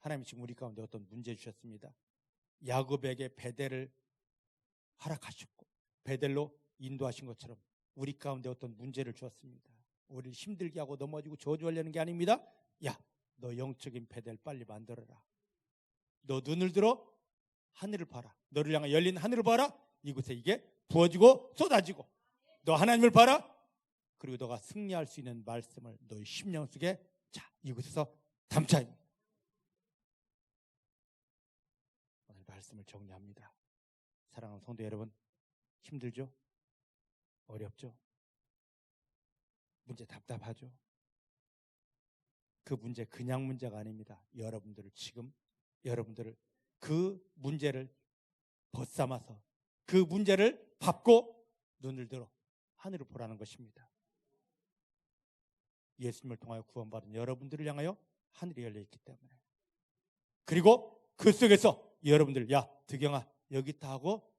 하나님이 지금 우리 가운데 어떤 문제 주셨습니다. 야곱에게 베델을 허락하셨고 베델로 인도하신 것처럼 우리 가운데 어떤 문제를 주었습니다. 우리를 힘들게 하고 넘어지고 저주하려는 게 아닙니다. 야, 너 영적인 베델 빨리 만들어라. 너 눈을 들어 하늘을 봐라. 너를 향해 열린 하늘을 봐라. 이곳에 이게 부어지고 쏟아지고, 너 하나님을 봐라. 그리고 너가 승리할 수 있는 말씀을 너의 심령 속에, 자 이곳에서 담자. 오늘 말씀을 정리합니다. 사랑하는 성도 여러분, 힘들죠? 어렵죠? 문제 답답하죠? 그 문제 그냥 문제가 아닙니다. 여러분들을 그 문제를 벗삼아서 그 문제를 밟고 눈을 들어 하늘을 보라는 것입니다. 예수님을 통하여 구원받은 여러분들을 향하여 하늘이 열려있기 때문에, 그리고 그 속에서 여러분들, 야 득영아 여기 있다 하고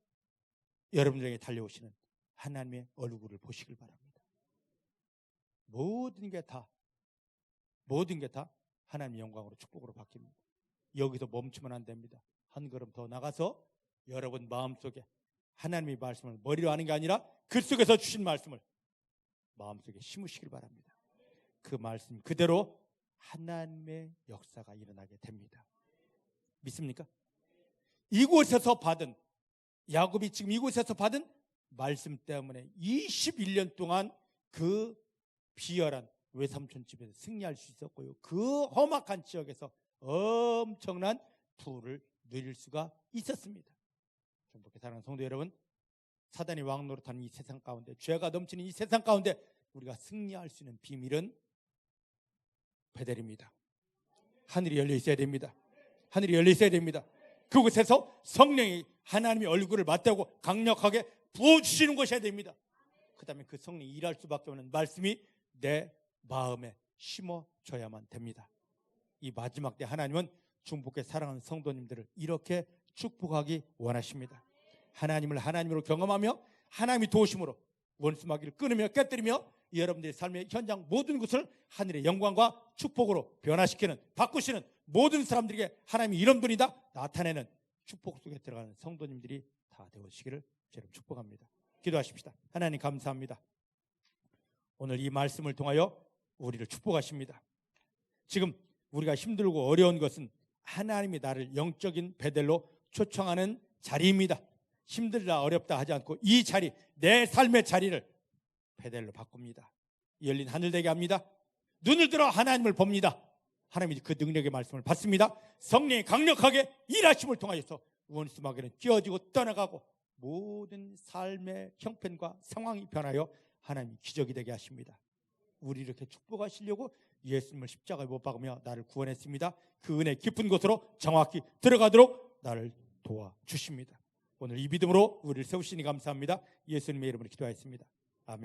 여러분들에게 달려오시는 하나님의 얼굴을 보시길 바랍니다. 모든 게 다 하나님의 영광으로 축복으로 바뀝니다. 여기서 멈추면 안 됩니다. 한 걸음 더 나가서 여러분 마음속에 하나님의 말씀을 머리로 하는 게 아니라 그 속에서 주신 말씀을 마음속에 심으시길 바랍니다. 그 말씀 그대로 하나님의 역사가 일어나게 됩니다. 믿습니까? 이곳에서 받은, 야곱이 지금 이곳에서 받은 말씀 때문에 21년 동안 그 비열한 외삼촌 집에서 승리할 수 있었고요. 그 험악한 지역에서 엄청난 부를 누릴 수가 있었습니다. 중복해 사랑하는 성도 여러분, 사단이 왕노릇하는 이 세상 가운데, 죄가 넘치는 이 세상 가운데 우리가 승리할 수 있는 비밀은 베델입니다. 하늘이 열려 있어야 됩니다. 하늘이 열려 있어야 됩니다. 그곳에서 성령이 하나님의 얼굴을 맞대고 강력하게 부어주시는 것이어야 됩니다. 그 다음에 그 성령이 일할 수밖에 없는 말씀이 내 마음에 심어져야만 됩니다. 이 마지막 때 하나님은 중복해 사랑하는 성도님들을 이렇게 축복하기 원하십니다. 하나님을 하나님으로 경험하며 하나님이 도우심으로 원수마귀를 끊으며 깨뜨리며 여러분들의 삶의 현장 모든 것을 하늘의 영광과 축복으로 변화시키는, 바꾸시는 모든 사람들에게 하나님이 이런 분이다 나타내는 축복 속에 들어가는 성도님들이 다 되시기를 여러분 축복합니다. 기도하십시다. 하나님 감사합니다. 오늘 이 말씀을 통하여 우리를 축복하십니다. 지금 우리가 힘들고 어려운 것은 하나님이 나를 영적인 베델로 초청하는 자리입니다. 힘들다 어렵다 하지 않고 이 자리, 내 삶의 자리를 베델로 바꿉니다. 열린 하늘 되게 합니다. 눈을 들어 하나님을 봅니다. 하나님이 그 능력의 말씀을 받습니다. 성령이 강력하게 일하심을 통하여서 원수마귀는 찢어지고 떠나가고 모든 삶의 형편과 상황이 변하여 하나님이 기적이 되게 하십니다. 우리 이렇게 축복하시려고 예수님을 십자가에 못 박으며 나를 구원했습니다. 그 은혜 깊은 곳으로 정확히 들어가도록 나를 도와주십니다. 오늘 이 믿음으로 우리를 세우시니 감사합니다. 예수님의 이름으로 기도하였습니다.